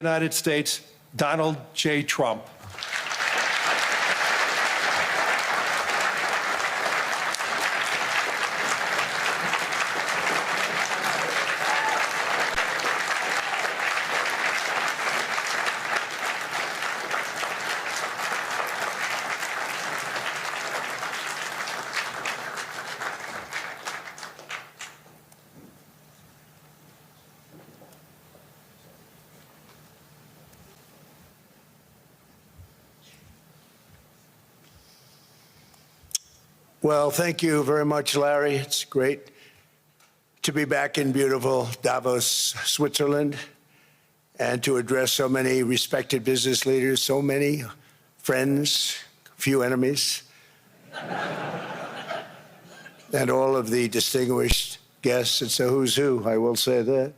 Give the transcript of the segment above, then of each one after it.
United States, Donald J. Trump. Well, thank you very much, Larry. It's great to be back in beautiful Davos, Switzerland, and to address so many respected business leaders, so many friends, few enemies, and all of the distinguished guests. It's a who's who, I will say that.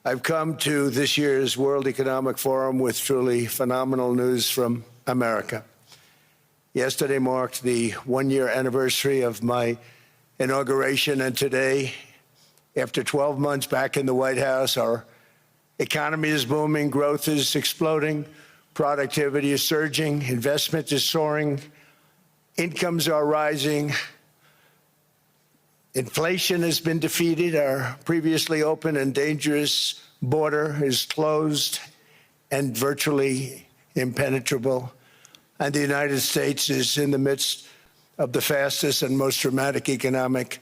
I've come to this year's World Economic Forum with truly phenomenal news from America. Yesterday marked the one-year anniversary of my inauguration, and today, after 12 months back in the White House, our economy is booming, growth is exploding, productivity is surging, investment is soaring, incomes are rising, inflation has been defeated, our previously open and dangerous border is closed and virtually impenetrable. And the United States is in the midst of the fastest and most dramatic economic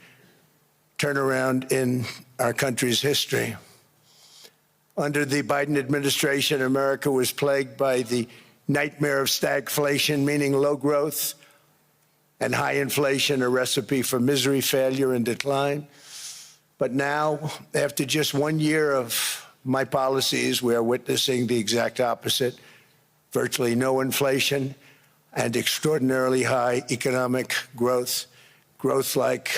turnaround in our country's history. Under the Biden administration, America was plagued by the nightmare of stagflation, meaning low growth and high inflation, a recipe for misery, failure, and decline. But now, after just 1 year of my policies, we are witnessing the exact opposite: virtually no inflation and extraordinarily high economic growth. Growth like,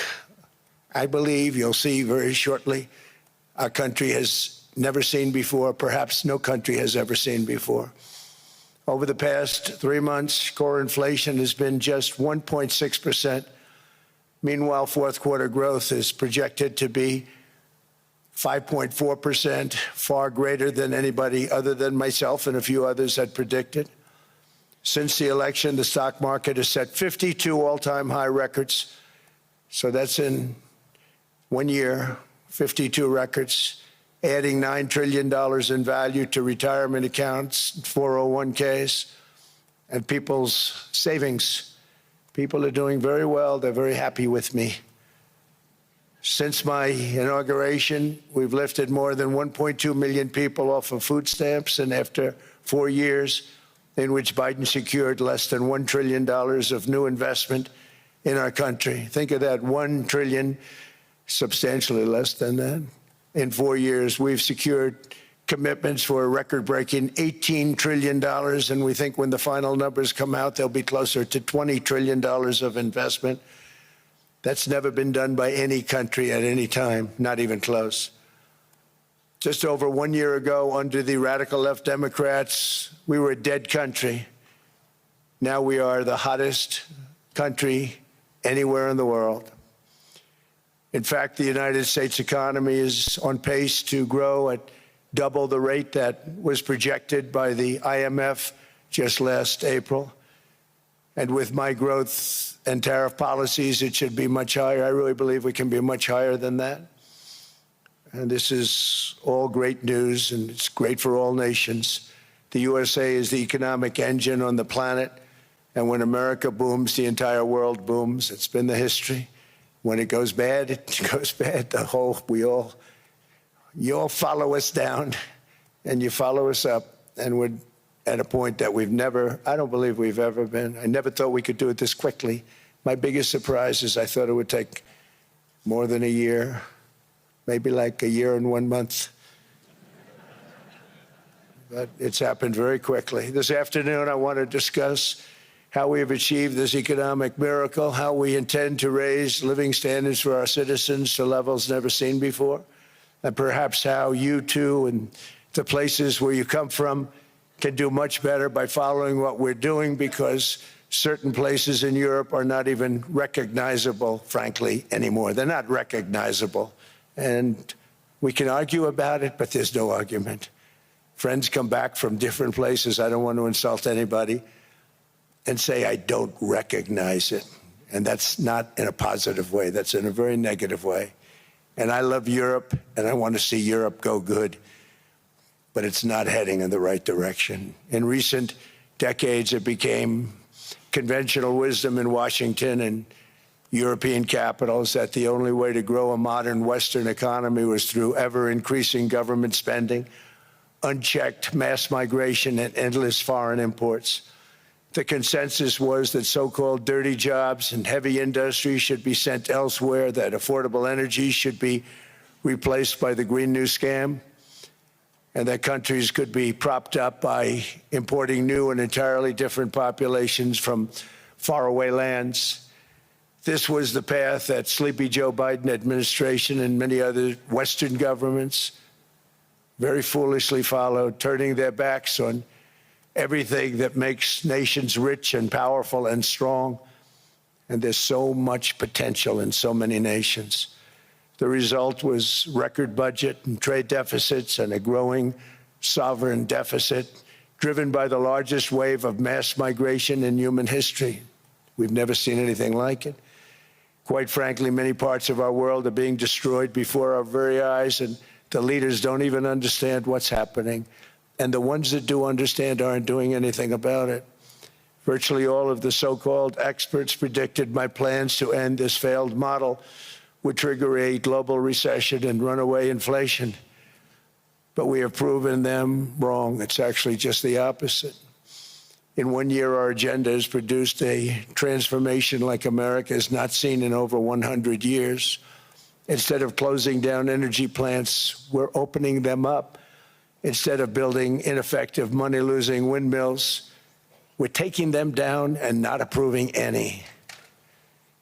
I believe, you'll see very shortly, our country has never seen before, perhaps no country has ever seen before. Over the past 3 months, core inflation has been just 1.6%. Meanwhile, fourth quarter growth is projected to be 5.4%, far greater than anybody other than myself and a few others had predicted. Since the election, the stock market has set 52 all-time high records. So that's in 1 year, 52 records, adding $9 trillion in value to retirement accounts, 401ks, and people's savings. People are doing very well. They're very happy with me. Since my inauguration, we've lifted more than 1.2 million people off of food stamps, and after 4 years, in which Biden secured less than $1 trillion of new investment in our country. Think of that, $1 trillion, substantially less than that. In 4 years, we've secured commitments for a record-breaking $18 trillion, and we think when the final numbers come out, they'll be closer to $20 trillion of investment. That's never been done by any country at any time, not even close. Just over 1 year ago, under the radical left Democrats, we were a dead country. Now we are the hottest country anywhere in the world. In fact, the United States economy is on pace to grow at double the rate that was projected by the IMF just last April. And with my growth and tariff policies, it should be much higher. I really believe we can be much higher than that. And this is all great news, and it's great for all nations. The USA is the economic engine on the planet, and when America booms, the entire world booms. It's been the history. When it goes bad, it goes bad. You all follow us down, and you follow us up, and we're at a point that I don't believe we've ever been. I never thought we could do it this quickly. My biggest surprise is I thought it would take more than a year. Maybe like a year and 1 month. But it's happened very quickly. This afternoon, I want to discuss how we have achieved this economic miracle, how we intend to raise living standards for our citizens to levels never seen before, and perhaps how you too and the places where you come from can do much better by following what we're doing, because certain places in Europe are not even recognizable, frankly, anymore. They're not recognizable. And we can argue about it, but there's no argument. friends come back from different places, I don't want to insult anybody, and say, I don't recognize it. And that's not in a positive way, that's in a very negative way. And I love Europe, and I want to see Europe go good, but it's not heading in the right direction. In recent decades, it became conventional wisdom in Washington and European capitals that the only way to grow a modern Western economy was through ever-increasing government spending, unchecked mass migration, and endless foreign imports. The consensus was that so-called dirty jobs and heavy industry should be sent elsewhere, that affordable energy should be replaced by the Green New Scam, and that countries could be propped up by importing new and entirely different populations from faraway lands. This was the path that sleepy Joe Biden administration and many other Western governments very foolishly followed, turning their backs on everything that makes nations rich and powerful and strong. And there's so much potential in so many nations. The result was record budget and trade deficits and a growing sovereign deficit driven by the largest wave of mass migration in human history. We've never seen anything like it. Quite frankly, many parts of our world are being destroyed before our very eyes, and the leaders don't even understand what's happening. And the ones that do understand aren't doing anything about it. Virtually all of the so-called experts predicted my plans to end this failed model would trigger a global recession and runaway inflation. But we have proven them wrong. It's actually just the opposite. In 1 year, our agenda has produced a transformation like America has not seen in over 100 years. Instead of closing down energy plants, we're opening them up. Instead of building ineffective, money-losing windmills, we're taking them down and not approving any.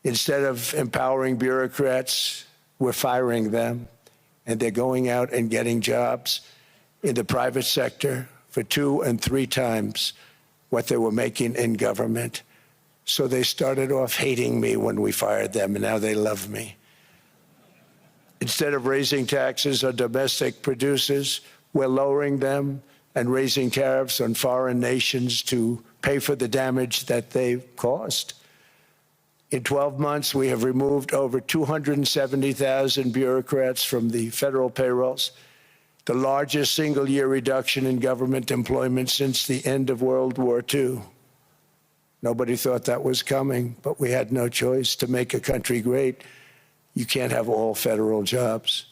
Instead of empowering bureaucrats, we're firing them, and they're going out and getting jobs in the private sector for 2 and 3 times what they were making in government. So they started off hating me when we fired them, and now they love me. Instead of raising taxes on domestic producers, we're lowering them and raising tariffs on foreign nations to pay for the damage that they've caused. In 12 months, we have removed over 270,000 bureaucrats from the federal payrolls, the largest single-year reduction in government employment since the end of World War II. Nobody thought that was coming, but we had no choice. To make a country great, you can't have all federal jobs.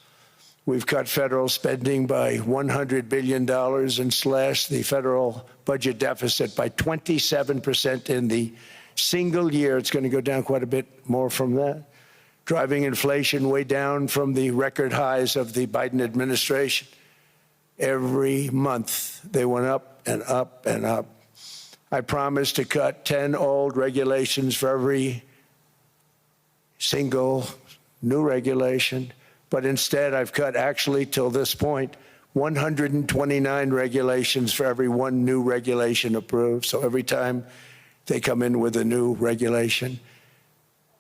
We've cut federal spending by $100 billion and slashed the federal budget deficit by 27% in the single year. It's going to go down quite a bit more from that, driving inflation way down from the record highs of the Biden administration. Every month, they went up and up and up. I promised to cut 10 old regulations for every single new regulation. But instead, I've cut, actually, till this point, 129 regulations for every 1 new regulation approved. So every time they come in with a new regulation,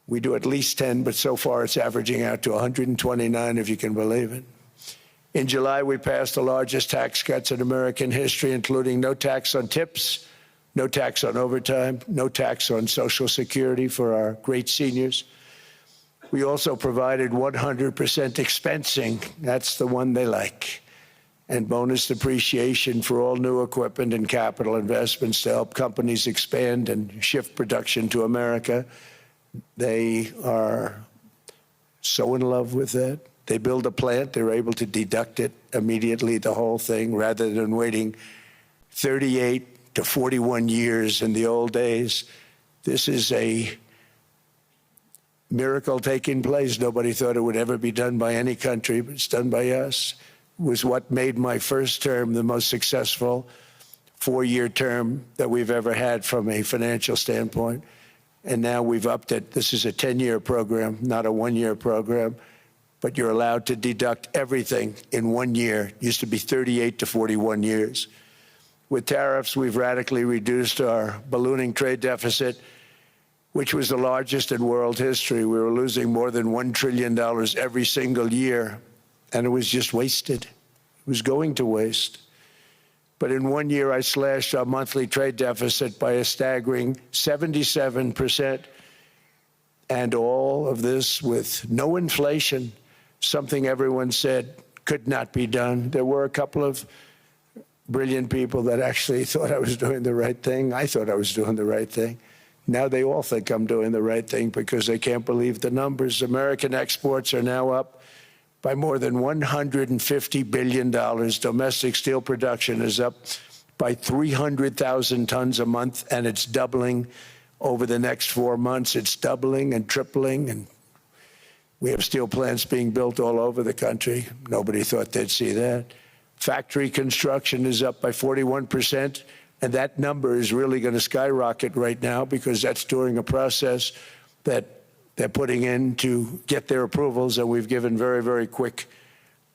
we do at least 10, but so far it's averaging out to 129, if you can believe it. In July, we passed the largest tax cuts in American history, including no tax on tips, no tax on overtime, no tax on Social Security for our great seniors. We also provided 100% expensing, that's the one they like, and bonus depreciation for all new equipment and capital investments to help companies expand and shift production to America. They are so in love with that. They build a plant, they're able to deduct it immediately, the whole thing, rather than waiting 38 to 41 years in the old days. This is a miracle taking place. Nobody thought it would ever be done by any country, but it's done by us. It was what made my first term the most successful 4-year term that we've ever had from a financial standpoint. And now we've upped it. This is a 10-year program, not a 1-year program. But you're allowed to deduct everything in 1 year. It used to be 38 to 41 years. With tariffs, we've radically reduced our ballooning trade deficit, which was the largest in world history. We were losing more than $1 trillion every single year, and it was just wasted. It was going to waste. But in 1 year, I slashed our monthly trade deficit by a staggering 77%. And all of this with no inflation, something everyone said could not be done. There were a couple of brilliant people that actually thought I was doing the right thing. I thought I was doing the right thing. Now they all think I'm doing the right thing because they can't believe the numbers. American exports are now up by more than $150 billion. Domestic steel production is up by 300,000 tons a month, and it's doubling over the next 4 months. It's doubling and tripling, and we have steel plants being built all over the country. Nobody thought they'd see that. Factory construction is up by 41%, and that number is really going to skyrocket right now because that's during a process that they're putting in to get their approvals, and we've given very, very quick,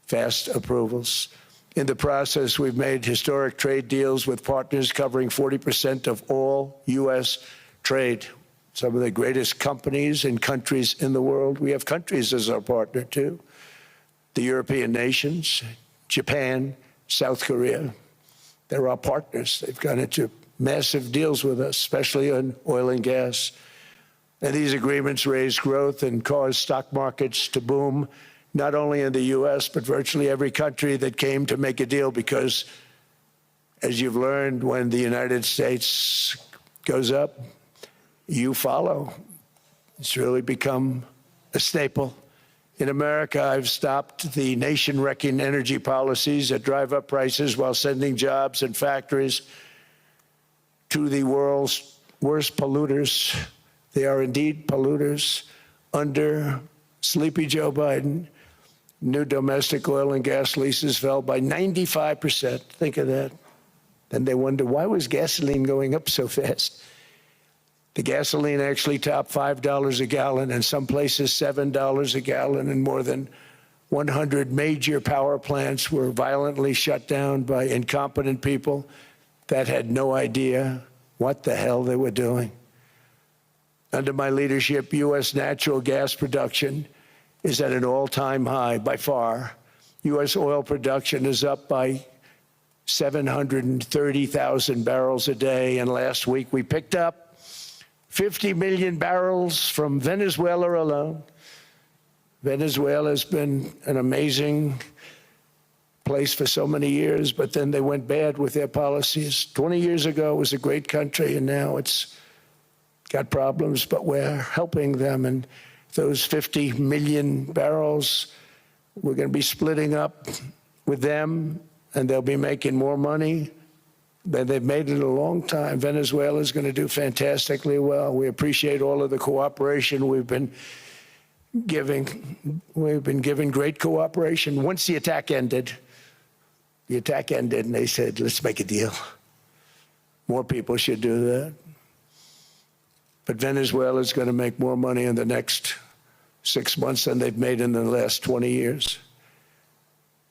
fast approvals. In the process, we've made historic trade deals with partners covering 40% of all U.S. trade. Some of the greatest companies and countries in the world. We have countries as our partner, too. The European nations, Japan, South Korea. They're our partners. They've gone into massive deals with us, especially on oil and gas. And these agreements raise growth and cause stock markets to boom, not only in the U.S., but virtually every country that came to make a deal, because, as you've learned, when the United States goes up, you follow. It's really become a staple. In America, I've stopped the nation-wrecking energy policies that drive up prices while sending jobs and factories to the world's worst polluters. They are indeed polluters. Under sleepy Joe Biden, new domestic oil and gas leases fell by 95%. Think of that. Then they wonder, why was gasoline going up so fast? The gasoline actually topped $5 a gallon, and some places $7 a gallon, and more than 100 major power plants were violently shut down by incompetent people that had no idea what the hell they were doing. Under my leadership, U.S. natural gas production is at an all-time high by far. U.S. oil production is up by 730,000 barrels a day, and last week we picked up 50 million barrels from Venezuela alone. Venezuela has been an amazing place for so many years, but then they went bad with their policies. 20 years ago, it was a great country, and now it's got problems, but we're helping them. And those 50 million barrels, we're going to be splitting up with them, and they'll be making more money than they've made in a long time. Venezuela is going to do fantastically well. We appreciate all of the cooperation we've been giving. We've been giving great cooperation. Once the attack ended, and they said, let's make a deal. More people should do that. But Venezuela is going to make more money in the next 6 months than they've made in the last 20 years.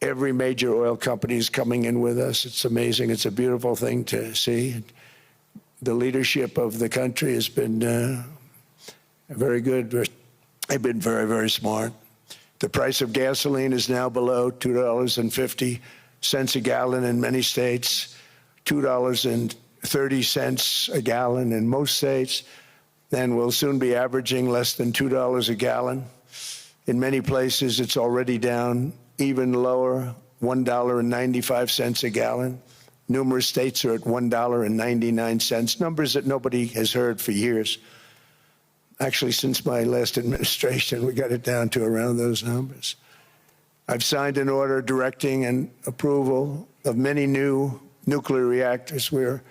Every major oil company is coming in with us. It's amazing. It's a beautiful thing to see. The leadership of the country has been very good. They've been very, very smart. The price of gasoline is now below $2.50 a gallon in many states, $2.30 a gallon in most states, and will soon be averaging less than $2 a gallon. In many places, it's already down even lower, $1.95 a gallon. Numerous states are at $1.99, numbers that nobody has heard for years. Actually, since my last administration, we got it down to around those numbers. I've signed an order directing and approval of many new nuclear reactors. We're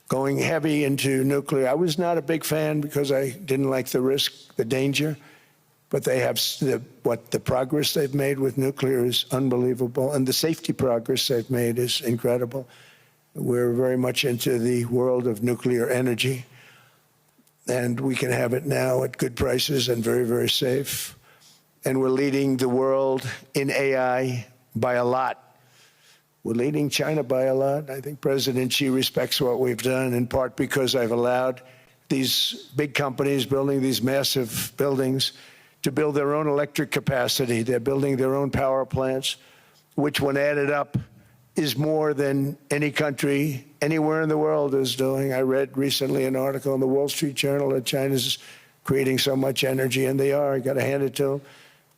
going heavy into nuclear. I was not a big fan because I didn't like the risk, the danger. But they have the progress they've made with nuclear is unbelievable, and the safety progress they've made is incredible. We're very much into the world of nuclear energy, and we can have it now at good prices and very, very safe. And we're leading the world in AI by a lot. We're leading China by a lot. I think President Xi respects what we've done, in part because I've allowed these big companies building these massive buildings to build their own electric capacity. They're building their own power plants, which when added up is more than any country anywhere in the world is doing. I read recently an article in the Wall Street Journal that China's creating so much energy, and they are. I got to hand it to them.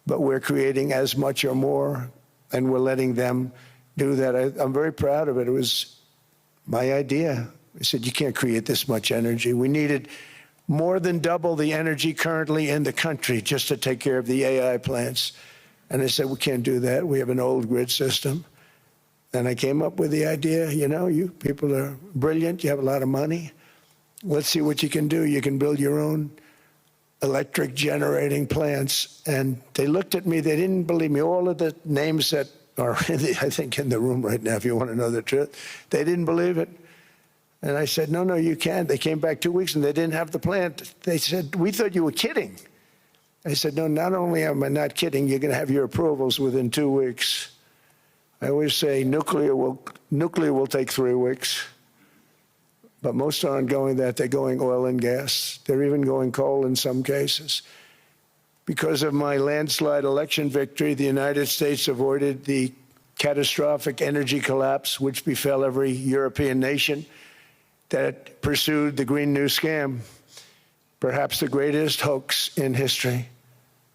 But we're creating as much or more, and we're letting them do that. I'm very proud of it. It was my idea. I said, you can't create this much energy. We needed more than double the energy currently in the country just to take care of the AI plants. And I said, we can't do that. We have an old grid system. And I came up with the idea, you know, you people are brilliant. You have a lot of money. Let's see what you can do. You can build your own electric generating plants. And they looked at me. They didn't believe me. All of the names that are, I think, in the room right now, if you want to know the truth, they didn't believe it. And I said, no, you can't. They came back 2 weeks and they didn't have the plant. They said, we thought you were kidding. I said, no, not only am I not kidding, you're going to have your approvals within 2 weeks. I always say nuclear will take 3 weeks. But most aren't going that. They're going oil and gas. They're even going coal in some cases. Because of my landslide election victory, the United States avoided the catastrophic energy collapse which befell every European nation that pursued the Green New Scam, perhaps the greatest hoax in history.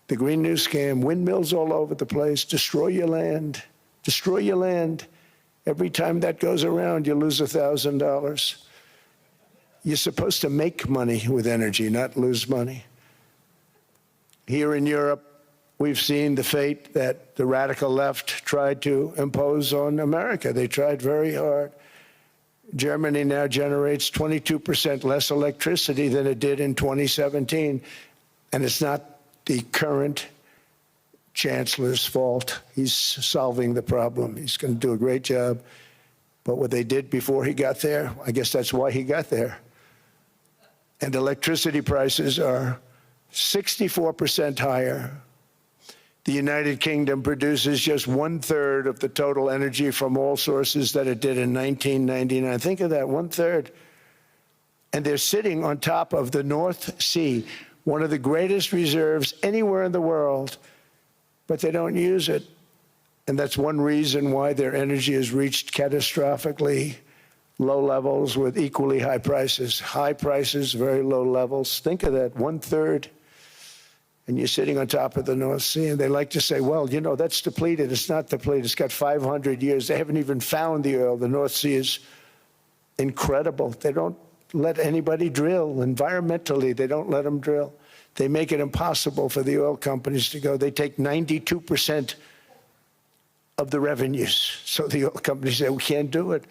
The Green New Scam, windmills all over the place, destroy your land, destroy your land. Every time that goes around, you lose $1,000. You're supposed to make money with energy, not lose money. Here in Europe, we've seen the fate that the radical left tried to impose on America. They tried very hard. Germany now generates 22% less electricity than it did in 2017. And it's not the current chancellor's fault. He's solving the problem. He's going to do a great job. But what they did before he got there, I guess that's why he got there. And electricity prices are 64% higher. The United Kingdom produces just 1/3 of the total energy from all sources that it did in 1999. Think of that, 1/3. And they're sitting on top of the North Sea, one of the greatest reserves anywhere in the world, but they don't use it. And that's one reason why their energy has reached catastrophically low levels with equally high prices. High prices, very low levels. Think of that, 1/3. And you're sitting on top of the North Sea, and they like to say, well, you know, that's depleted. It's not depleted. It's got 500 years. They haven't even found the oil. The North Sea is incredible. They don't let anybody drill. Environmentally, they don't let them drill. They make it impossible for the oil companies to go. They take 92% of the revenues. So the oil companies say, we can't do it.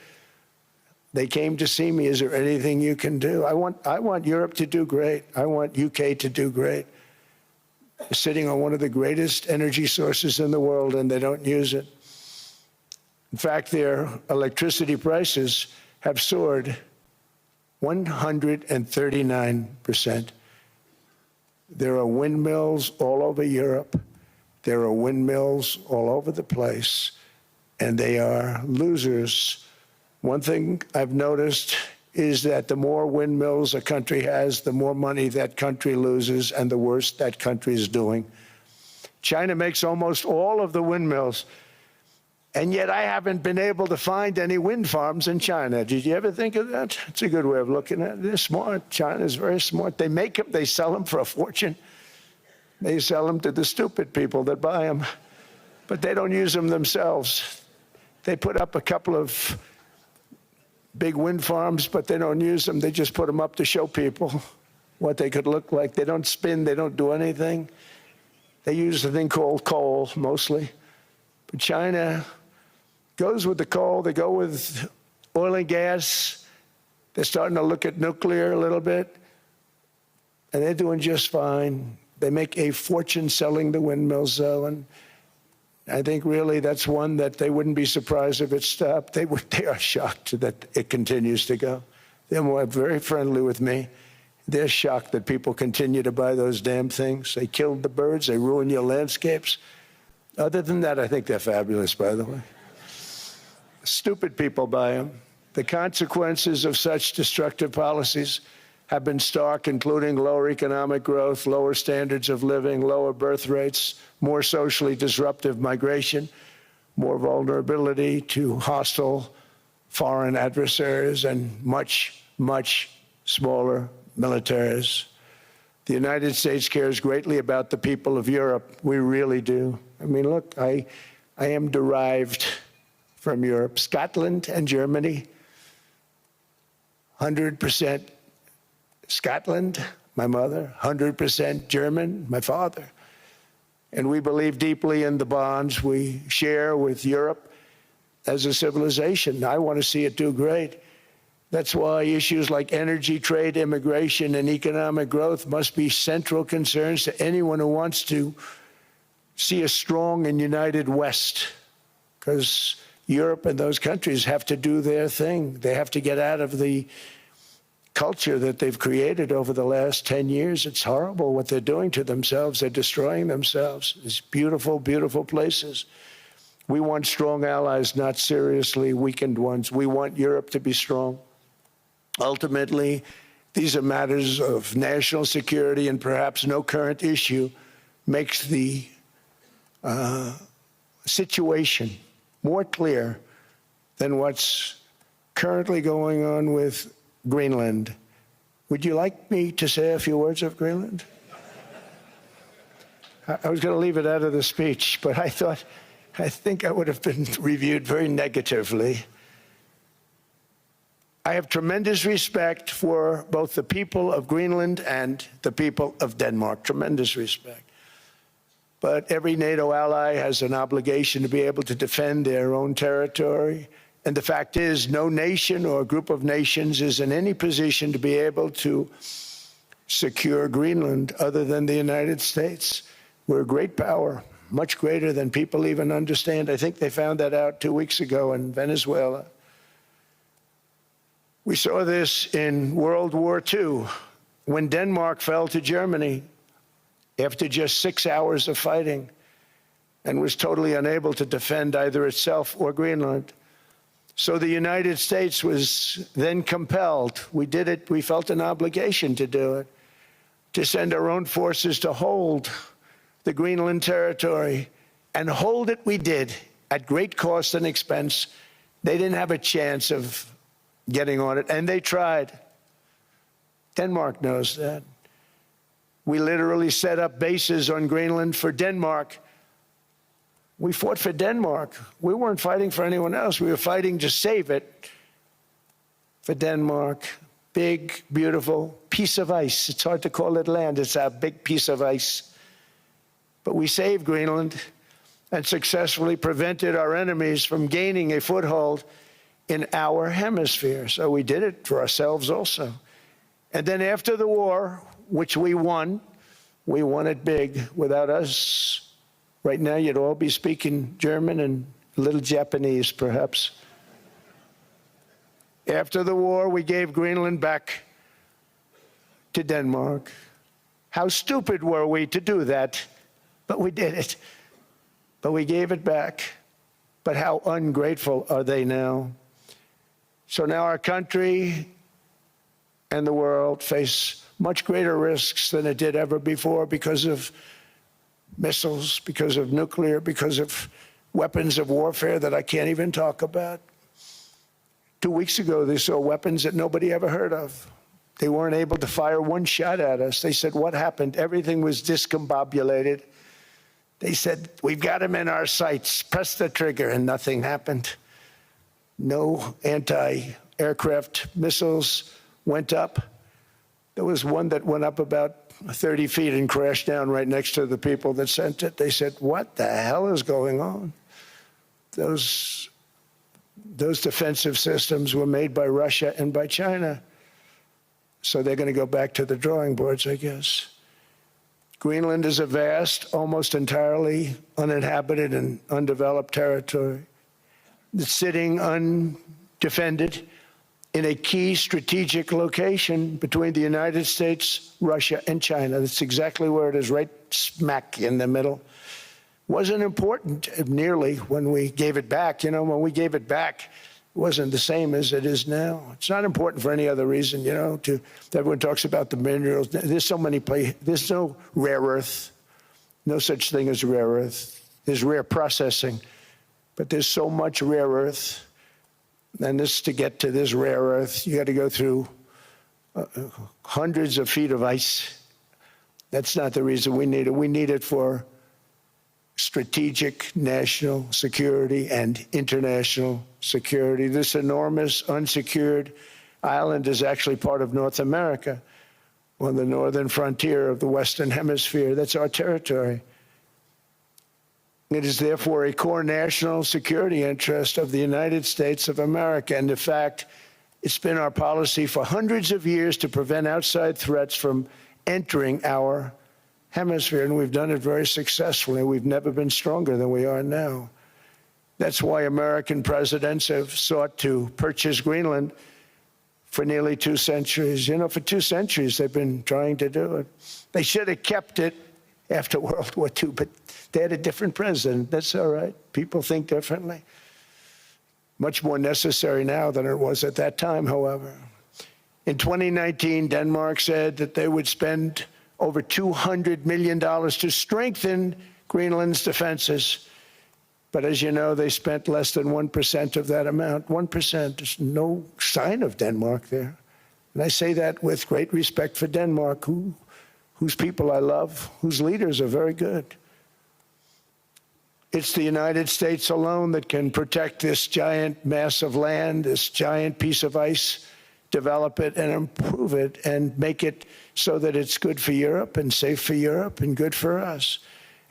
They came to see me. Is there anything you can do? I want Europe to do great. I want UK to do great. They're sitting on one of the greatest energy sources in the world, and they don't use it. In fact, their electricity prices have soared 139%. There are windmills all over Europe. There are windmills all over the place, and they are losers. One thing I've noticed is that the more windmills a country has, the more money that country loses and the worse that country is doing. China makes almost all of the windmills, and yet I haven't been able to find any wind farms in China. Did you ever think of that? It's a good way of looking at it. They're smart. China's very smart. They make them, they sell them for a fortune. They sell them to the stupid people that buy them, but they don't use them themselves. They put up a couple of big wind farms, but they don't use them. They just put them up to show people what they could look like. They don't spin. They don't do anything. They use a thing called coal, mostly. But China goes with the coal. They go with oil and gas. They're starting to look at nuclear a little bit, and they're doing just fine. They make a fortune selling the windmills, though, and I think really that's one that they wouldn't be surprised if it stopped. They are shocked that it continues to go. They're very friendly with me. They're shocked that people continue to buy those damn things. They killed the birds. They ruin your landscapes. Other than that, I think they're fabulous, by the way. Stupid people buy them. The consequences of such destructive policies have been stark, including lower economic growth, lower standards of living, lower birth rates, more socially disruptive migration, more vulnerability to hostile foreign adversaries, and much, much smaller militaries. The United States cares greatly about the people of Europe. We really do. I mean, look, I am derived from Europe. Scotland and Germany, 100% Scotland, my mother, 100% German, my father. And we believe deeply in the bonds we share with Europe as a civilization. I want to see it do great. That's why issues like energy, trade, immigration, and economic growth must be central concerns to anyone who wants to see a strong and united West, because Europe and those countries have to do their thing. They have to get out of the culture that they've created over the last 10 years. It's horrible what they're doing to themselves. They're destroying themselves. These beautiful, beautiful places. We want strong allies, not seriously weakened ones. We want Europe to be strong. Ultimately, these are matters of national security, and perhaps no current issue makes the situation more clear than what's currently going on with Greenland. Would you like me to say a few words of Greenland? I was going to leave it out of the speech, but I think I would have been reviewed very negatively. I have tremendous respect for both the people of Greenland and the people of Denmark, tremendous respect. But every NATO ally has an obligation to be able to defend their own territory. And the fact is, no nation or group of nations is in any position to be able to secure Greenland other than the United States. We're a great power, much greater than people even understand. I think they found that out 2 weeks ago in Venezuela. We saw this in World War II, when Denmark fell to Germany after just 6 hours of fighting and was totally unable to defend either itself or Greenland. So the United States was then compelled, we did it, we felt an obligation to do it, to send our own forces to hold the Greenland territory, and hold it we did at great cost and expense. They didn't have a chance of getting on it, and they tried. Denmark knows that. We literally set up bases on Greenland for Denmark. We fought for Denmark. We weren't fighting for anyone else. We were fighting to save it for Denmark. Big, beautiful piece of ice. It's hard to call it land. It's a big piece of ice. But we saved Greenland and successfully prevented our enemies from gaining a foothold in our hemisphere. So we did it for ourselves also. And then after the war, which we won it big. Without us, right now you'd all be speaking German and a little Japanese, perhaps. After the war, we gave Greenland back to Denmark. How stupid were we to do that? But we did it. But we gave it back. But how ungrateful are they now? So now our country and the world face much greater risks than it did ever before because of missiles, because of nuclear, because of weapons of warfare that I can't even talk about. 2 weeks ago, they saw weapons that nobody ever heard of. They weren't able to fire one shot at us. They said, what happened? Everything was discombobulated. They said, we've got them in our sights. Press the trigger, and nothing happened. No anti-aircraft missiles went up. There was one that went up about 30 feet and crashed down right next to the people that sent it. They said, what the hell is going on? Those defensive systems were made by Russia and by China. So they're going to go back to the drawing boards, I guess. Greenland is a vast, almost entirely uninhabited and undeveloped territory. It's sitting undefended in a key strategic location between the United States, Russia, and China. That's exactly where it is, right smack in the middle. Wasn't important nearly when we gave it back. You know, when we gave it back, it wasn't the same as it is now. It's not important for any other reason, you know, everyone talks about the minerals. There's so many places. There's no rare earth, no such thing as rare earth. There's rare processing. but there's so much rare earth. And to get to this rare earth, you got to go through hundreds of feet of ice. That's not the reason we need it. We need it for strategic national security and international security. This enormous unsecured island is actually part of North America, on the northern frontier of the Western Hemisphere. That's our territory. It is therefore a core national security interest of the United States of America. And in fact, it's been our policy for hundreds of years to prevent outside threats from entering our hemisphere, and we've done it very successfully. We've never been stronger than we are now. That's why American presidents have sought to purchase Greenland for nearly 2 centuries. You know, for 2 centuries they've been trying to do it. They should have kept it after World War II, but they had a different president. That's all right. People think differently. Much more necessary now than it was at that time, however. In 2019, Denmark said that they would spend over $200 million to strengthen Greenland's defenses. But as you know, they spent less than 1% of that amount. 1%. There's no sign of Denmark there. And I say that with great respect for Denmark, whose people I love, whose leaders are very good. It's the United States alone that can protect this giant mass of land, this giant piece of ice, develop it and improve it and make it so that it's good for Europe and safe for Europe and good for us.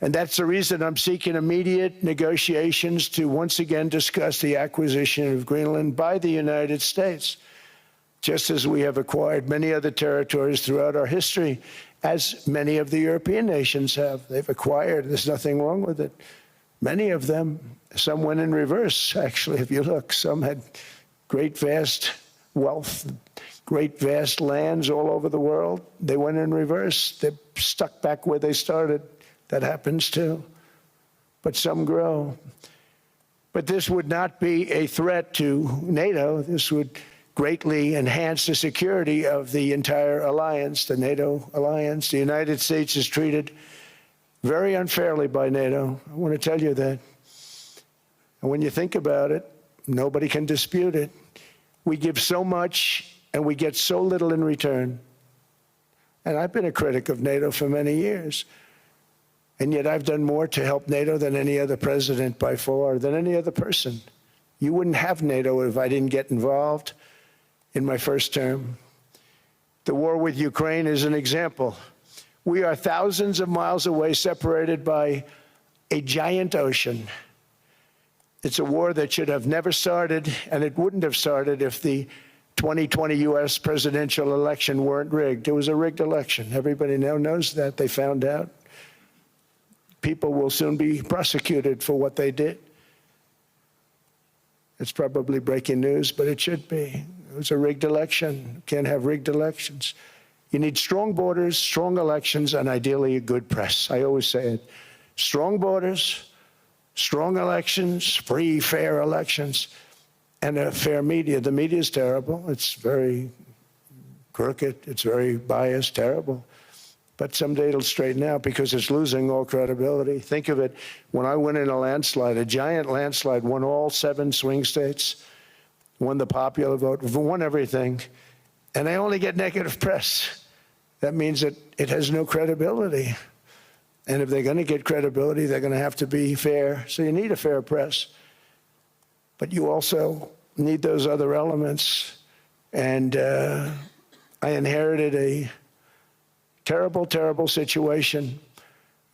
And that's the reason I'm seeking immediate negotiations to once again discuss the acquisition of Greenland by the United States, just as we have acquired many other territories throughout our history, as many of the European nations have. They've acquired, there's nothing wrong with it. Many of them, some went in reverse, actually, if you look. Some had great, vast wealth, great, vast lands all over the world. They went in reverse. They're stuck back where they started. That happens too. But some grow. But this would not be a threat to NATO. This would greatly enhance the security of the entire alliance, the NATO alliance. The United States is treated very unfairly by NATO. I want to tell you that. And when you think about it, nobody can dispute it. We give so much and we get so little in return. And I've been a critic of NATO for many years. And yet I've done more to help NATO than any other president by far, than any other person. You wouldn't have NATO if I didn't get involved in my first term. The war with Ukraine is an example. We are thousands of miles away, separated by a giant ocean. It's a war that should have never started, and it wouldn't have started if the 2020 U.S. presidential election weren't rigged. It was a rigged election. Everybody now knows that. They found out. People will soon be prosecuted for what they did. It's probably breaking news, but it should be. It was a rigged election. You can't have rigged elections. You need strong borders, strong elections, and ideally a good press. I always say it. Strong borders, strong elections, free, fair elections, and a fair media. The media is terrible. It's very crooked. It's very biased, terrible. But someday it'll straighten out because it's losing all credibility. Think of it. When I win in a landslide, a giant landslide, won all 7 swing states, won the popular vote, won everything, and I only get negative press. That means that it has no credibility. And if they're going to get credibility, they're going to have to be fair. So you need a fair press. But you also need those other elements. And I inherited a terrible, terrible situation.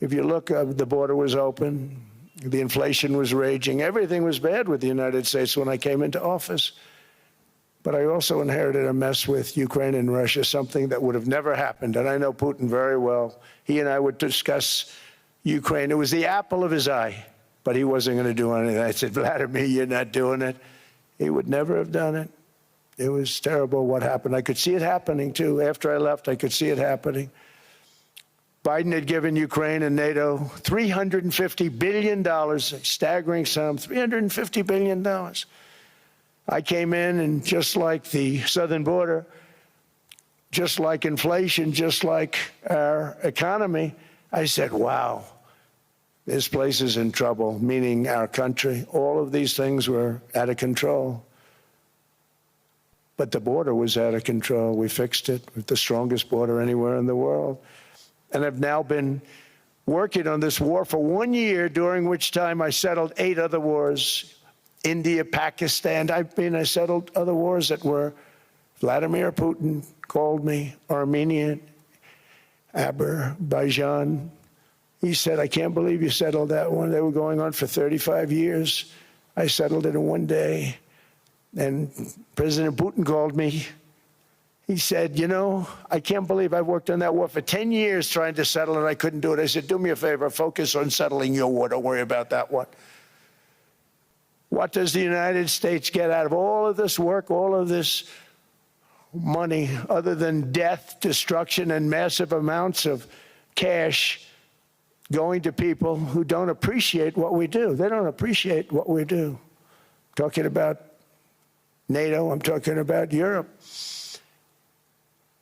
If you look, the border was open. The inflation was raging. Everything was bad with the United States when I came into office. But I also inherited a mess with Ukraine and Russia, something that would have never happened. And I know Putin very well. He and I would discuss Ukraine. It was the apple of his eye, but he wasn't going to do anything. I said, Vladimir, you're not doing it. He would never have done it. It was terrible what happened. I could see it happening, too. After I left, I could see it happening. Biden had given Ukraine and NATO $350 billion, a staggering sum, $350 billion. I came in, and just like the southern border, just like inflation, just like our economy, I said, wow, This place is in trouble, meaning our country. All of these things were out of control. But the border was out of control. We fixed it with the strongest border anywhere in the world. And I've now been working on this war for 1 year, during which time I settled 8 other wars. India, Pakistan. I settled other wars that were. Vladimir Putin called me, Armenia, Azerbaijan. He said, I can't believe you settled that one. They were going on for 35 years. I settled it in 1 day. And President Putin called me. He said, you know, I can't believe I worked on that war for 10 years trying to settle it. I couldn't do it. I said, do me a favor, focus on settling your war. Don't worry about that one. What does the United States get out of all of this work, all of this money, other than death, destruction, and massive amounts of cash going to people who don't appreciate what we do? They don't appreciate what we do. I'm talking about NATO, I'm talking about Europe.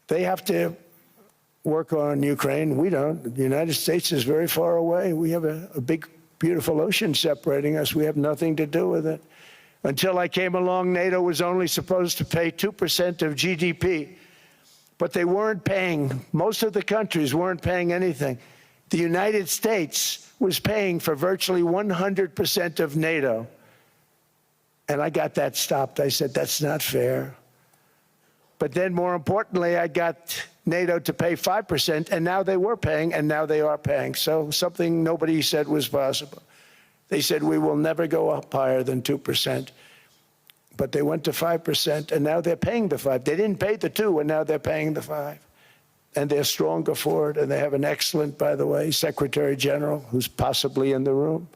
They have to work on Ukraine. We don't. The United States is very far away. We have a big, beautiful ocean separating us. We have nothing to do with it. Until I came along, NATO was only supposed to pay 2% of GDP, but they weren't paying. Most of the countries weren't paying anything. The United States was paying for virtually 100% of NATO. And I got that stopped. I said, that's not fair. But then, more importantly, I got NATO to pay 5%, and now they were paying, and now they are paying. So something nobody said was possible. They said, we will never go up higher than 2%. But they went to 5%, and now they're paying the 5. They didn't pay the 2, and now they're paying the 5. And they're stronger for it, and they have an excellent, by the way, Secretary General, who's possibly in the room.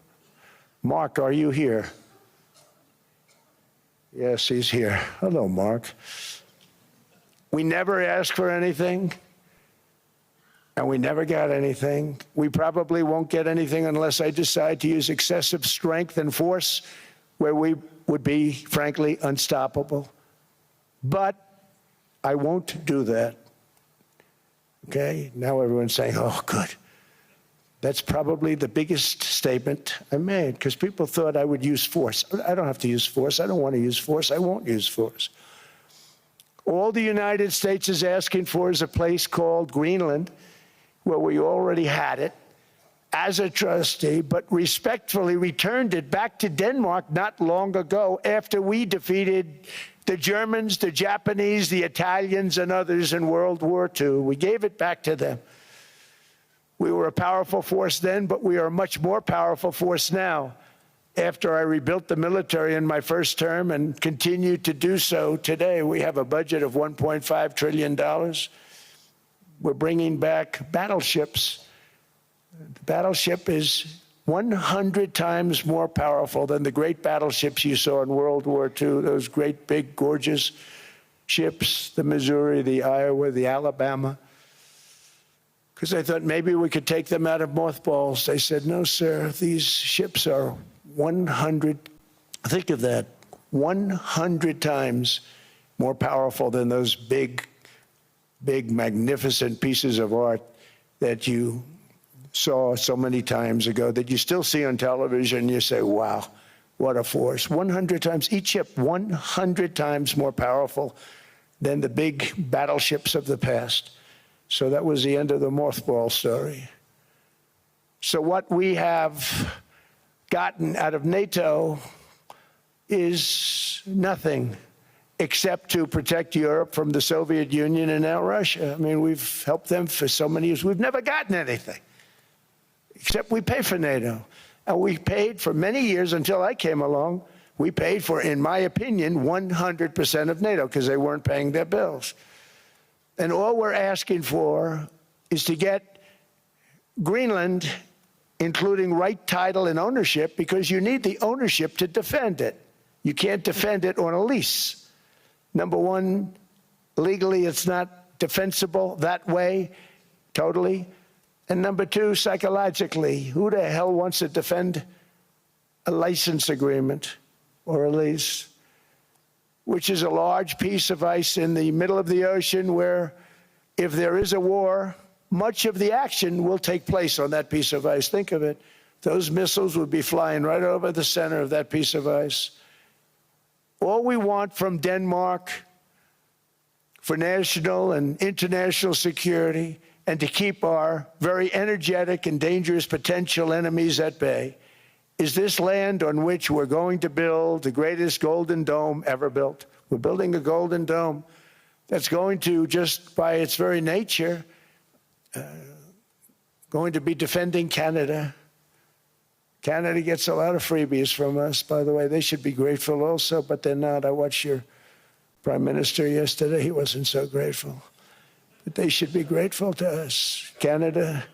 Mark, are you here? Yes, he's here. Hello, Mark. We never asked for anything, and we never got anything. We probably won't get anything unless I decide to use excessive strength and force, where we would be, frankly, unstoppable. But I won't do that. Okay? Now everyone's saying, oh, good. That's probably the biggest statement I made, because people thought I would use force. I don't have to use force. I don't want to use force. I won't use force. All the United States is asking for is a place called Greenland, where we already had it as a trustee, but respectfully returned it back to Denmark not long ago, after we defeated the Germans, the Japanese, the Italians, and others in World War II. We gave it back to them. We were a powerful force then, but we are a much more powerful force now, after I rebuilt the military in my first term and continue to do so today. We have a budget of $1.5 trillion. We're bringing back battleships. The battleship is 100 times more powerful than the great battleships you saw in World War II, those great, big, gorgeous ships, the Missouri, the Iowa, the Alabama. Because I thought maybe we could take them out of mothballs. They said, no, sir, these ships are 100, think of that, 100 times more powerful than those big, magnificent pieces of art that you saw so many times ago, that you still see on television. You say, wow, what a force. 100 times, each ship 100 times more powerful than the big battleships of the past. So that was the end of the mothball story. So what we have gotten out of NATO is nothing except to protect Europe from the Soviet Union and now Russia. I mean, we've helped them for so many years. We've never gotten anything, except we pay for NATO. And we paid for many years until I came along. We paid for, in my opinion, 100% of NATO, because they weren't paying their bills. And all we're asking for is to get Greenland, including right title and ownership, because you need the ownership to defend it. You can't defend it on a lease. Number one, legally it's not defensible that way, totally. And number two, psychologically, who the hell wants to defend a license agreement or a lease, which is a large piece of ice in the middle of the ocean, where if there is a war, much of the action will take place on that piece of ice. Think of it. those missiles would be flying right over the center of that piece of ice. All we want from Denmark for national and international security and to keep our very energetic and dangerous potential enemies at bay is this land on which we're going to build the greatest golden dome ever built. We're building a golden dome that's going to, just by its very nature, going to be defending Canada. Canada gets a lot of freebies from us, by the way. They should be grateful also, but they're not. I watched your Prime Minister yesterday. He wasn't so grateful. But they should be grateful to us. Canada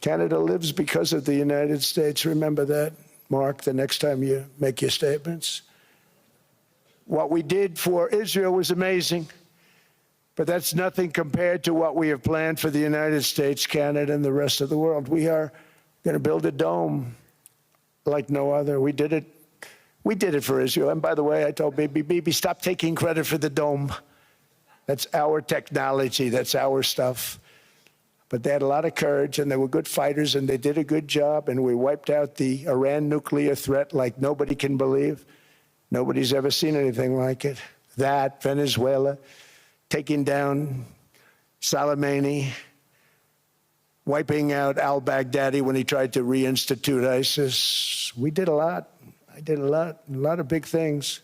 lives because of the United States. Remember that, Mark, the next time you make your statements. What we did for Israel was amazing, but that's nothing compared to what we have planned for the United States, Canada, and the rest of the world. We are going to build a dome like no other. We did it for Israel. And by the way, I told Bibi, stop taking credit for the dome. That's our technology. That's our stuff. But they had a lot of courage, and they were good fighters, and they did a good job, and we wiped out the Iran nuclear threat like nobody can believe. Nobody's ever seen anything like it. That, Venezuela, taking down Soleimani, wiping out al-Baghdadi when he tried to reinstitute ISIS. We did a lot. I did a lot of big things,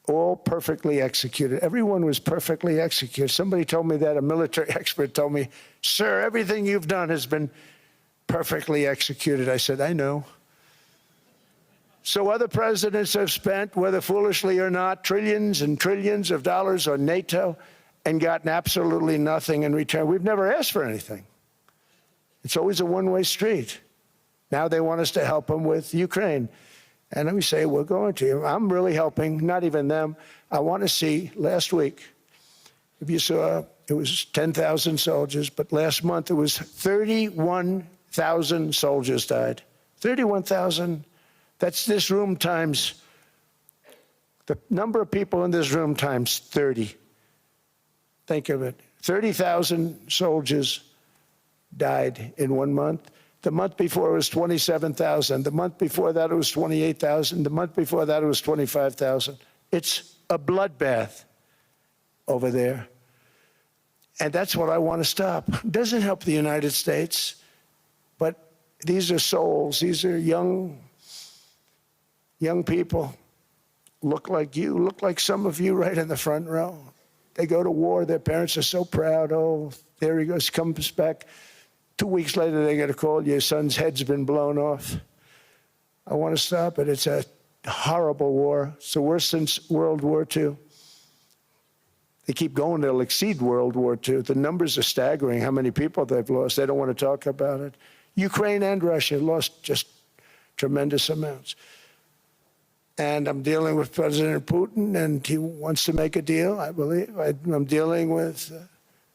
all perfectly executed. Everyone was perfectly executed. Somebody told me that, a military expert told me, sir, everything you've done has been perfectly executed. I said, I know. So other presidents have spent, whether foolishly or not, trillions and trillions of dollars on NATO and gotten absolutely nothing in return. We've never asked for anything. It's always a one-way street. Now they want us to help them with Ukraine. And we say, we're going to. I'm really helping, not even them. I want to see, last week, if you saw, it was 10,000 soldiers, but last month it was 31,000 soldiers died. 31,000. That's this room times, the number of people in this room times 30. Think of it. 30,000 soldiers died in 1 month. The month before it was 27,000. The month before that it was 28,000. The month before that it was 25,000. It's a bloodbath over there. And that's what I want to stop. It doesn't help the United States, but these are souls. These are young people. Look like you, look like some of you right in the front row. They go to war. Their parents are so proud. Oh, there he goes, comes back. 2 weeks later, they get a call, your son's head's been blown off. I want to stop it. It's a horrible war. It's the worst since World War II. They keep going, they'll exceed World War II. The numbers are staggering, how many people they've lost. They don't want to talk about it. Ukraine and Russia lost just tremendous amounts. And I'm dealing with President Putin, and he wants to make a deal, I believe. I'm dealing with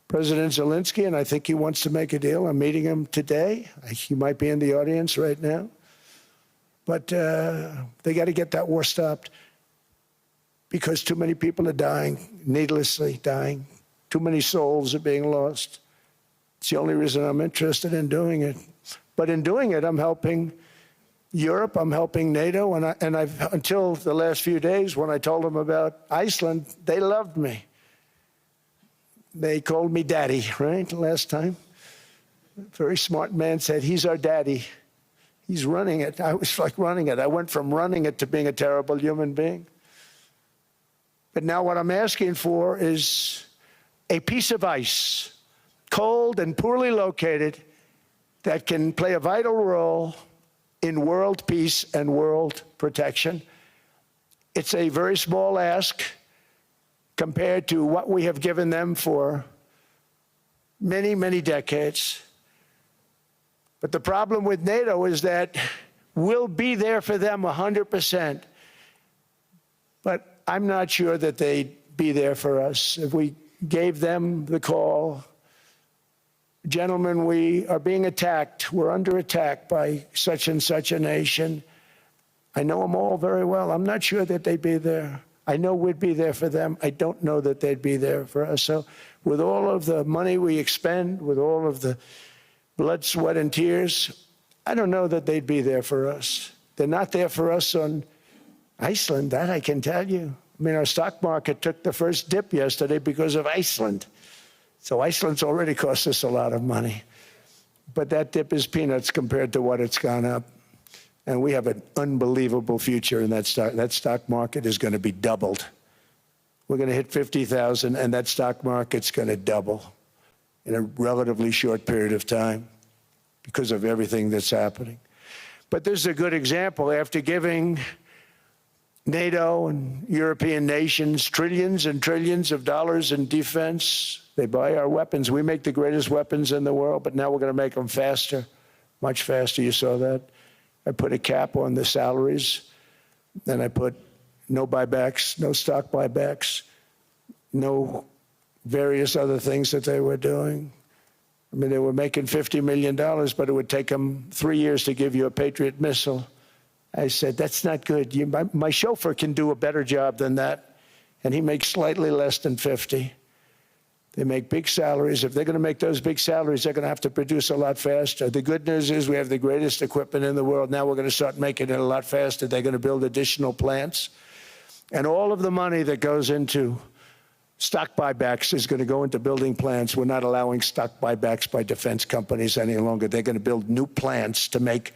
President Zelensky, and I think he wants to make a deal. I'm meeting him today. He might be in the audience right now. But they got to get that war stopped because too many people are dying, needlessly dying. Too many souls are being lost. It's the only reason I'm interested in doing it. But in doing it, I'm helping Europe, I'm helping NATO, and I've until the last few days when I told them about Iceland, they loved me. They called me daddy, right, last time. A very smart man said, he's our daddy. He's running it. I was like running it. I went from running it to being a terrible human being. But now what I'm asking for is a piece of ice, cold and poorly located, that can play a vital role in world peace and world protection. It's a very small ask compared to what we have given them for many, many decades. But the problem with NATO is that we'll be there for them 100%. But I'm not sure that they'd be there for us if we gave them the call. Gentlemen, we are being attacked. We're under attack by such and such a nation. I know them all very well. I'm not sure that they'd be there. I know we'd be there for them. I don't know that they'd be there for us. So with all of the money we expend, with all of the blood, sweat, and tears, I don't know that they'd be there for us. They're not there for us on Iceland, that I can tell you. I mean, our stock market took the first dip yesterday because of Iceland. So Iceland's already cost us a lot of money. But that dip is peanuts compared to what it's gone up. And we have an unbelievable future in that stock. That stock market is going to be doubled. We're going to hit 50,000, and that stock market's going to double in a relatively short period of time because of everything that's happening. But this is a good example. After giving NATO and European nations trillions and trillions of dollars in defense, they buy our weapons. We make the greatest weapons in the world, but now we're going to make them faster, much faster. You saw that. I put a cap on the salaries, and I put no buybacks, no stock buybacks, no various other things that they were doing. I mean, they were making $50 million, but it would take them 3 years to give you a Patriot missile. I said, that's not good. My chauffeur can do a better job than that, and he makes slightly less than 50. They make big salaries. If they're going to make those big salaries, they're going to have to produce a lot faster. The good news is we have the greatest equipment in the world. Now we're going to start making it a lot faster. They're going to build additional plants. And all of the money that goes into stock buybacks is going to go into building plants. We're not allowing stock buybacks by defense companies any longer. They're going to build new plants to make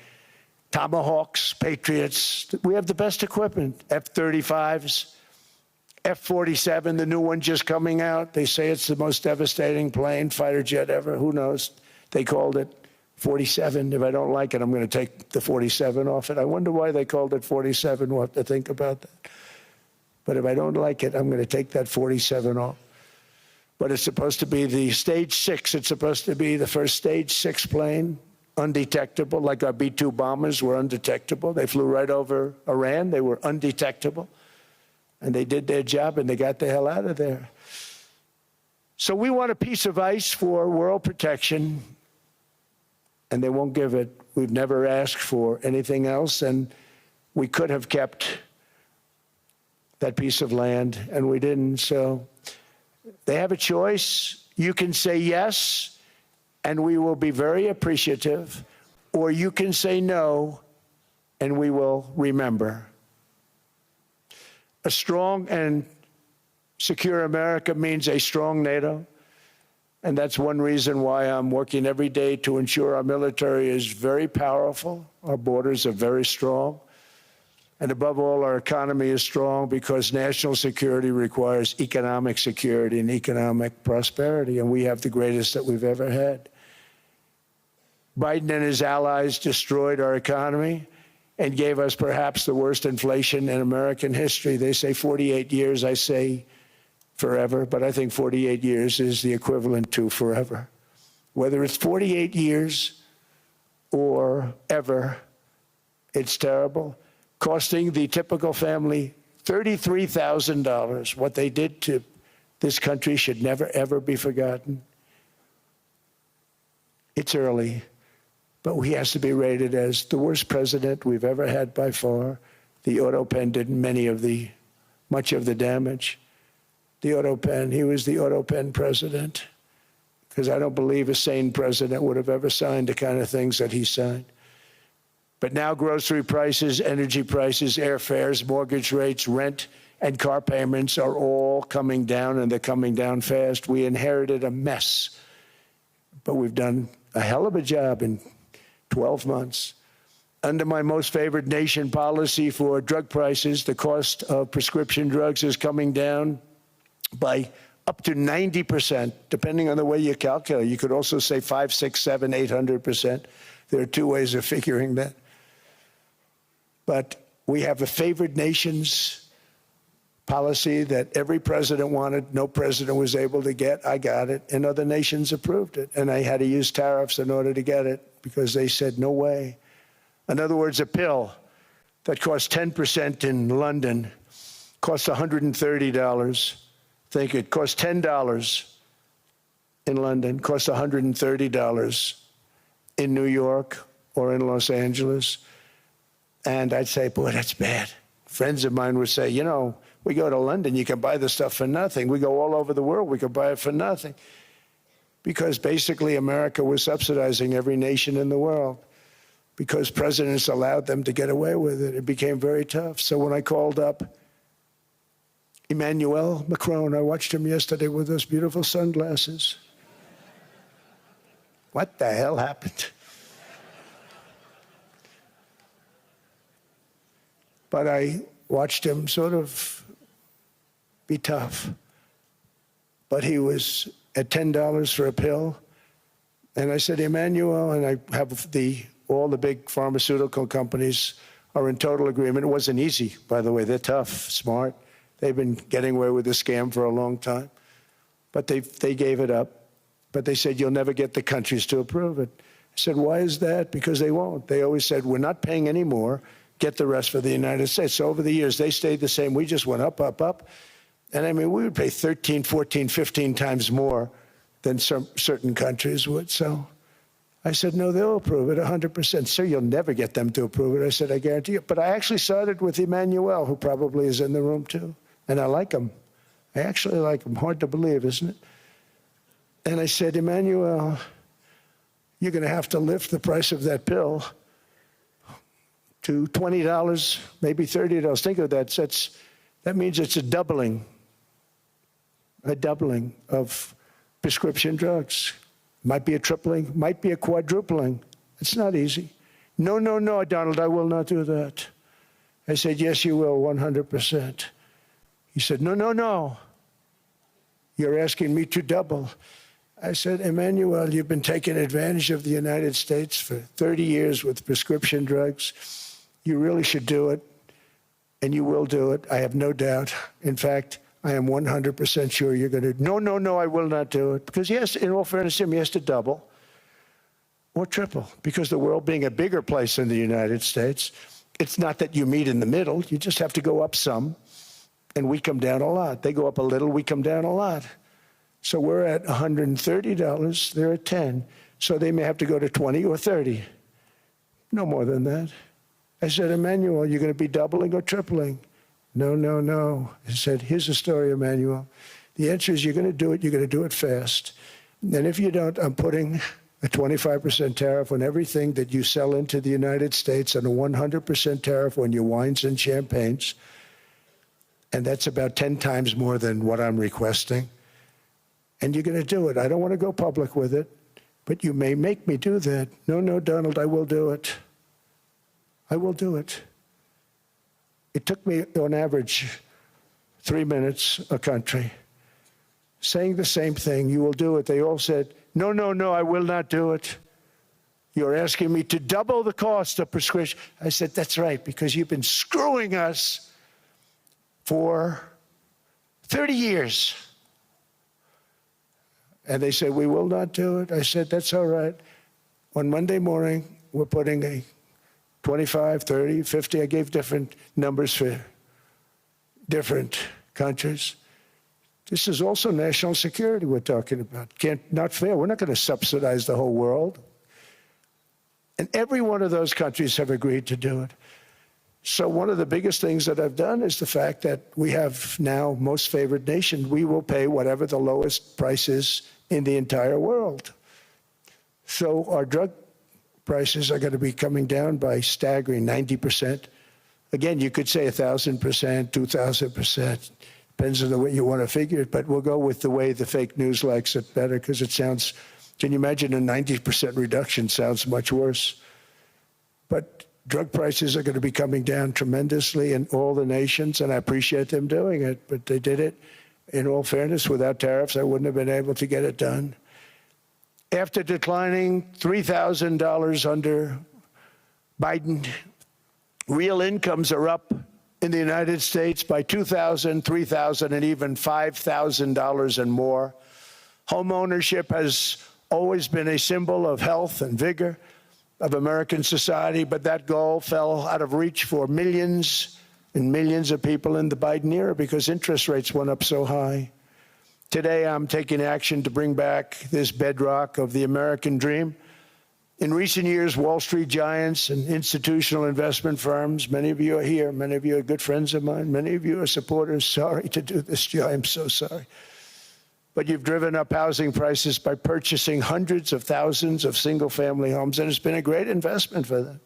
Tomahawks, Patriots. We have the best equipment, F-35s. F-47, the new one just coming out. They say it's the most devastating plane, fighter jet ever. Who knows? They called it 47. If I don't like it, I'm going to take the 47 off it. I wonder why they called it 47. We'll have to think about that. But if I don't like it, I'm going to take that 47 off. But it's supposed to be the Stage 6. It's supposed to be the first Stage 6 plane, undetectable, like our B-2 bombers were undetectable. They flew right over Iran. They were undetectable. And they did their job, and they got the hell out of there. So we want a piece of ice for world protection, and they won't give it. We've never asked for anything else, and we could have kept that piece of land, and we didn't. So they have a choice. You can say yes, and we will be very appreciative, or you can say no, and we will remember. A strong and secure America means a strong NATO, and that's one reason why I'm working every day to ensure our military is very powerful, our borders are very strong, and above all, our economy is strong because national security requires economic security and economic prosperity, and we have the greatest that we've ever had. Biden and his allies destroyed our economy and gave us perhaps the worst inflation in American history. They say 48 years, I say forever, but I think 48 years is the equivalent to forever. Whether it's 48 years or ever, it's terrible, costing the typical family $33,000. What they did to this country should never, ever be forgotten. It's early. But he has to be rated as the worst president we've ever had by far. The auto pen did much of the damage. The auto pen, he was the auto pen president, because I don't believe a sane president would have ever signed the kind of things that he signed. But now grocery prices, energy prices, airfares, mortgage rates, rent, and car payments are all coming down, and they're coming down fast. We inherited a mess, but we've done a hell of a job in 12 months. Under my most favored nation policy for drug prices, the cost of prescription drugs is coming down by up to 90%, depending on the way you calculate. You could also say 5, 6, 7, 800%. There are two ways of figuring that. But we have a favored nations policy that every president wanted, no president was able to get. I got it, and other nations approved it. And I had to use tariffs in order to get it because they said, no way. In other words, a pill that costs 10% in London costs $130. Think it costs $10 in London, costs $130 in New York or in Los Angeles. And I'd say, boy, that's bad. Friends of mine would say, you know, we go to London, you can buy the stuff for nothing. We go all over the world, we can buy it for nothing. Because basically America was subsidizing every nation in the world. because presidents allowed them to get away with it. It became very tough. So when I called up Emmanuel Macron, I watched him yesterday with those beautiful sunglasses. What the hell happened? But I watched him sort of be tough. But he was at $10 for a pill. And I said, Emmanuel, and I have all the big pharmaceutical companies are in total agreement. It wasn't easy, by the way. They're tough, smart. They've been getting away with this scam for a long time. But they gave it up. But they said, you'll never get the countries to approve it. I said, why is that? Because they won't. They always said, we're not paying any more. Get the rest for the United States. So over the years, they stayed the same. We just went up, up, up. And I mean, we would pay 13, 14, 15 times more than certain countries would. So I said, no, they'll approve it 100%. Sir, you'll never get them to approve it. I said, I guarantee you. But I actually started with Emmanuel, who probably is in the room too. And I like him. I actually like him. Hard to believe, isn't it? And I said, Emmanuel, you're going to have to lift the price of that pill to $20, maybe $30. Think of that. That means it's a doubling of prescription drugs. Might be a tripling, might be a quadrupling. It's not easy. No, no, no, Donald, I will not do that. I said, yes, you will, 100%. He said, no, no, no. You're asking me to double. I said, Emmanuel, you've been taking advantage of the United States for 30 years with prescription drugs. You really should do it, and you will do it. I have no doubt. In fact, I am 100% sure you're going to. No, no, no, I will not do it. Because yes, in all fairness to him, he has to double or triple. Because the world being a bigger place than the United States, it's not that you meet in the middle. You just have to go up some, and we come down a lot. They go up a little, we come down a lot. So we're at $130, they're at 10. So they may have to go to 20 or 30. No more than that. I said, Emmanuel, you're going to be doubling or tripling? No, no, no. I said, here's the story, Emmanuel. The answer is you're going to do it. You're going to do it fast. And if you don't, I'm putting a 25% tariff on everything that you sell into the United States and a 100% tariff on your wines and champagnes. And that's about 10 times more than what I'm requesting. And you're going to do it. I don't want to go public with it, but you may make me do that. No, no, Donald, I will do it. I will do it. It took me, on average, 3 minutes a country, saying the same thing. You will do it. They all said, no, no, no, I will not do it. You're asking me to double the cost of prescription. I said, that's right, because you've been screwing us for 30 years. And they said, we will not do it. I said, that's all right. On Monday morning, we're putting a 25, 30, 50. I gave different numbers for different countries. This is also national security we're talking about. Not fair. We're not going to subsidize the whole world. And every one of those countries have agreed to do it. So one of the biggest things that I've done is the fact that we have now most favored nation. We will pay whatever the lowest price is in the entire world. So our drug prices are going to be coming down by staggering 90%. Again, you could say 1,000%, 2,000%. Depends on the way you want to figure it, but we'll go with the way the fake news likes it better because it sounds, can you imagine a 90% reduction sounds much worse. But drug prices are going to be coming down tremendously in all the nations, and I appreciate them doing it, but they did it. In all fairness, without tariffs, I wouldn't have been able to get it done. After declining $3,000 under Biden, real incomes are up in the United States by $2,000, $3,000, and even $5,000 and more. Home ownership has always been a symbol of health and vigor of American society, but that goal fell out of reach for millions and millions of people in the Biden era because interest rates went up so high. Today, I'm taking action to bring back this bedrock of the American dream. In recent years, Wall Street giants and institutional investment firms, many of you are here, many of you are good friends of mine, many of you are supporters. Sorry to do this, Joe, I'm so sorry. But you've driven up housing prices by purchasing hundreds of thousands of single-family homes, and it's been a great investment for them.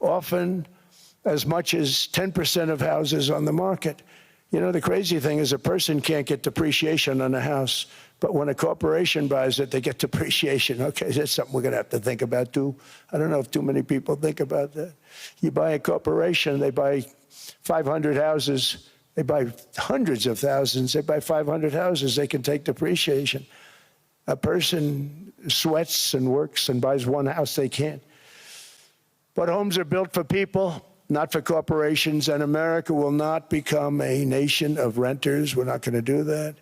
Often as much as 10% of houses on the market. You know, the crazy thing is a person can't get depreciation on a house, but when a corporation buys it, they get depreciation. Okay, that's something we're going to have to think about, too. I don't know if too many people think about that. You buy a corporation, they buy 500 houses, they buy hundreds of thousands, they buy 500 houses, they can take depreciation. A person sweats and works and buys one house, they can't. But homes are built for people, not for corporations, and America will not become a nation of renters. We're not going to do that.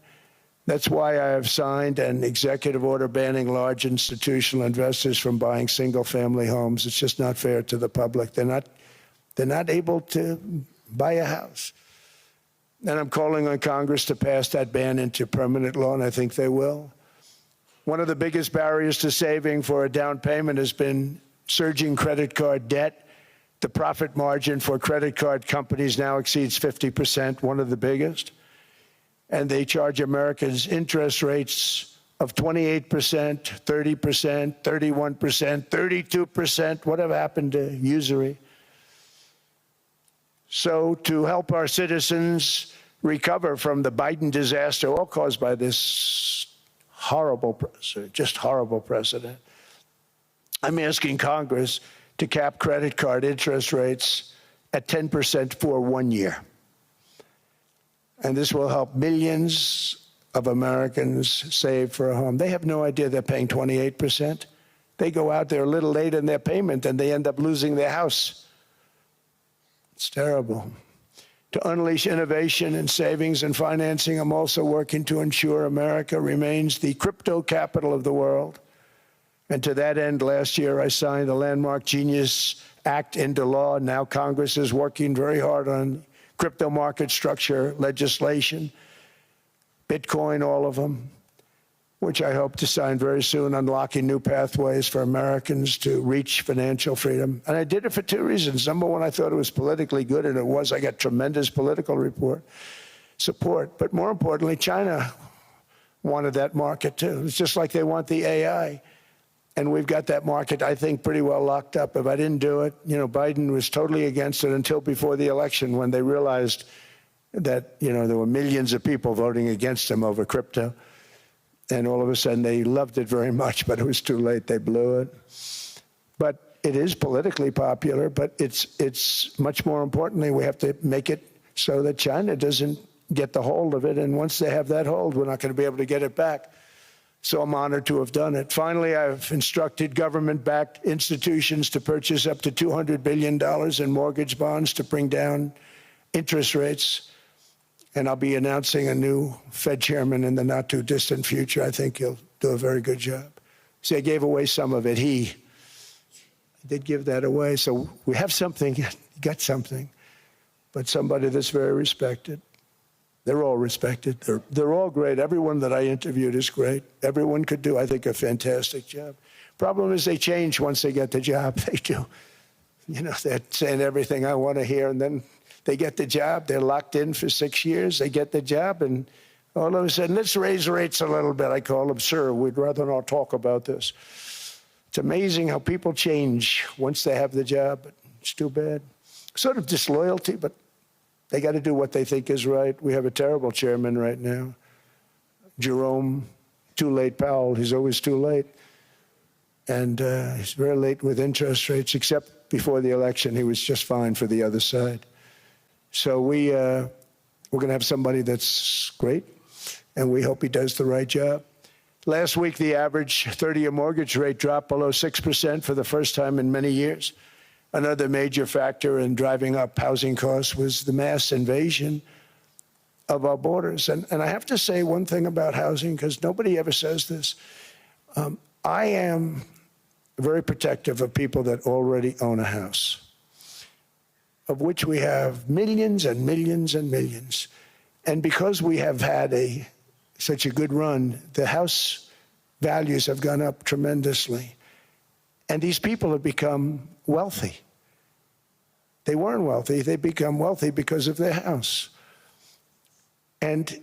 That's why I have signed an executive order banning large institutional investors from buying single-family homes. It's just not fair to the public. They're not able to buy a house. And I'm calling on Congress to pass that ban into permanent law, and I think they will. One of the biggest barriers to saving for a down payment has been surging credit card debt. The profit margin for credit card companies now exceeds 50%, one of the biggest. And they charge Americans interest rates of 28%, 30%, 31%, 32%. Whatever happened to usury? So to help our citizens recover from the Biden disaster, all caused by this horrible precedent, I'm asking Congress to cap credit card interest rates at 10% for 1 year. And this will help millions of Americans save for a home. They have no idea they're paying 28%. They go out there a little late in their payment and they end up losing their house. It's terrible. To unleash innovation in savings and financing, I'm also working to ensure America remains the crypto capital of the world. And to that end, last year, I signed the landmark Genius Act into law. Now Congress is working very hard on crypto market structure legislation, Bitcoin, all of them, which I hope to sign very soon, unlocking new pathways for Americans to reach financial freedom. And I did it for two reasons. Number one, I thought it was politically good, and it was. I got tremendous political support. But more importantly, China wanted that market, too. It's just like they want the AI. And we've got that market, I think, pretty well locked up. If I didn't do it, you know, Biden was totally against it until before the election when they realized that, you know, there were millions of people voting against him over crypto. And all of a sudden they loved it very much, but it was too late. They blew it. But it is politically popular, but it's much more importantly, we have to make it so that China doesn't get the hold of it. And once they have that hold, we're not going to be able to get it back. So I'm honored to have done it. Finally, I've instructed government-backed institutions to purchase up to $200 billion in mortgage bonds to bring down interest rates. And I'll be announcing a new Fed chairman in the not-too-distant future. I think he'll do a very good job. See, I gave away some of it. I did give that away. So we have something, got something, but somebody that's very respected. They're all respected. They're all great. Everyone that I interviewed is great. Everyone could do, I think, a fantastic job. Problem is they change once they get the job. They do. You know, they're saying everything I want to hear, and then they get the job. They're locked in for 6 years. They get the job, and all of a sudden, let's raise rates a little bit. I call them, sir, we'd rather not talk about this. It's amazing how people change once they have the job, but it's too bad. Sort of disloyalty, but they got to do what they think is right. We have a terrible chairman right now. Jerome, too late Powell. He's always too late. And he's very late with interest rates, except before the election. He was just fine for the other side. So we're going to have somebody that's great, and we hope he does the right job. Last week, the average 30-year mortgage rate dropped below 6% for the first time in many years. Another major factor in driving up housing costs was the mass invasion of our borders. And I have to say one thing about housing, because nobody ever says this. I am very protective of people that already own a house, of which we have millions and millions and millions. And because we have had such a good run, the house values have gone up tremendously. And these people have become wealthy. They weren't wealthy. They become wealthy because of their house. And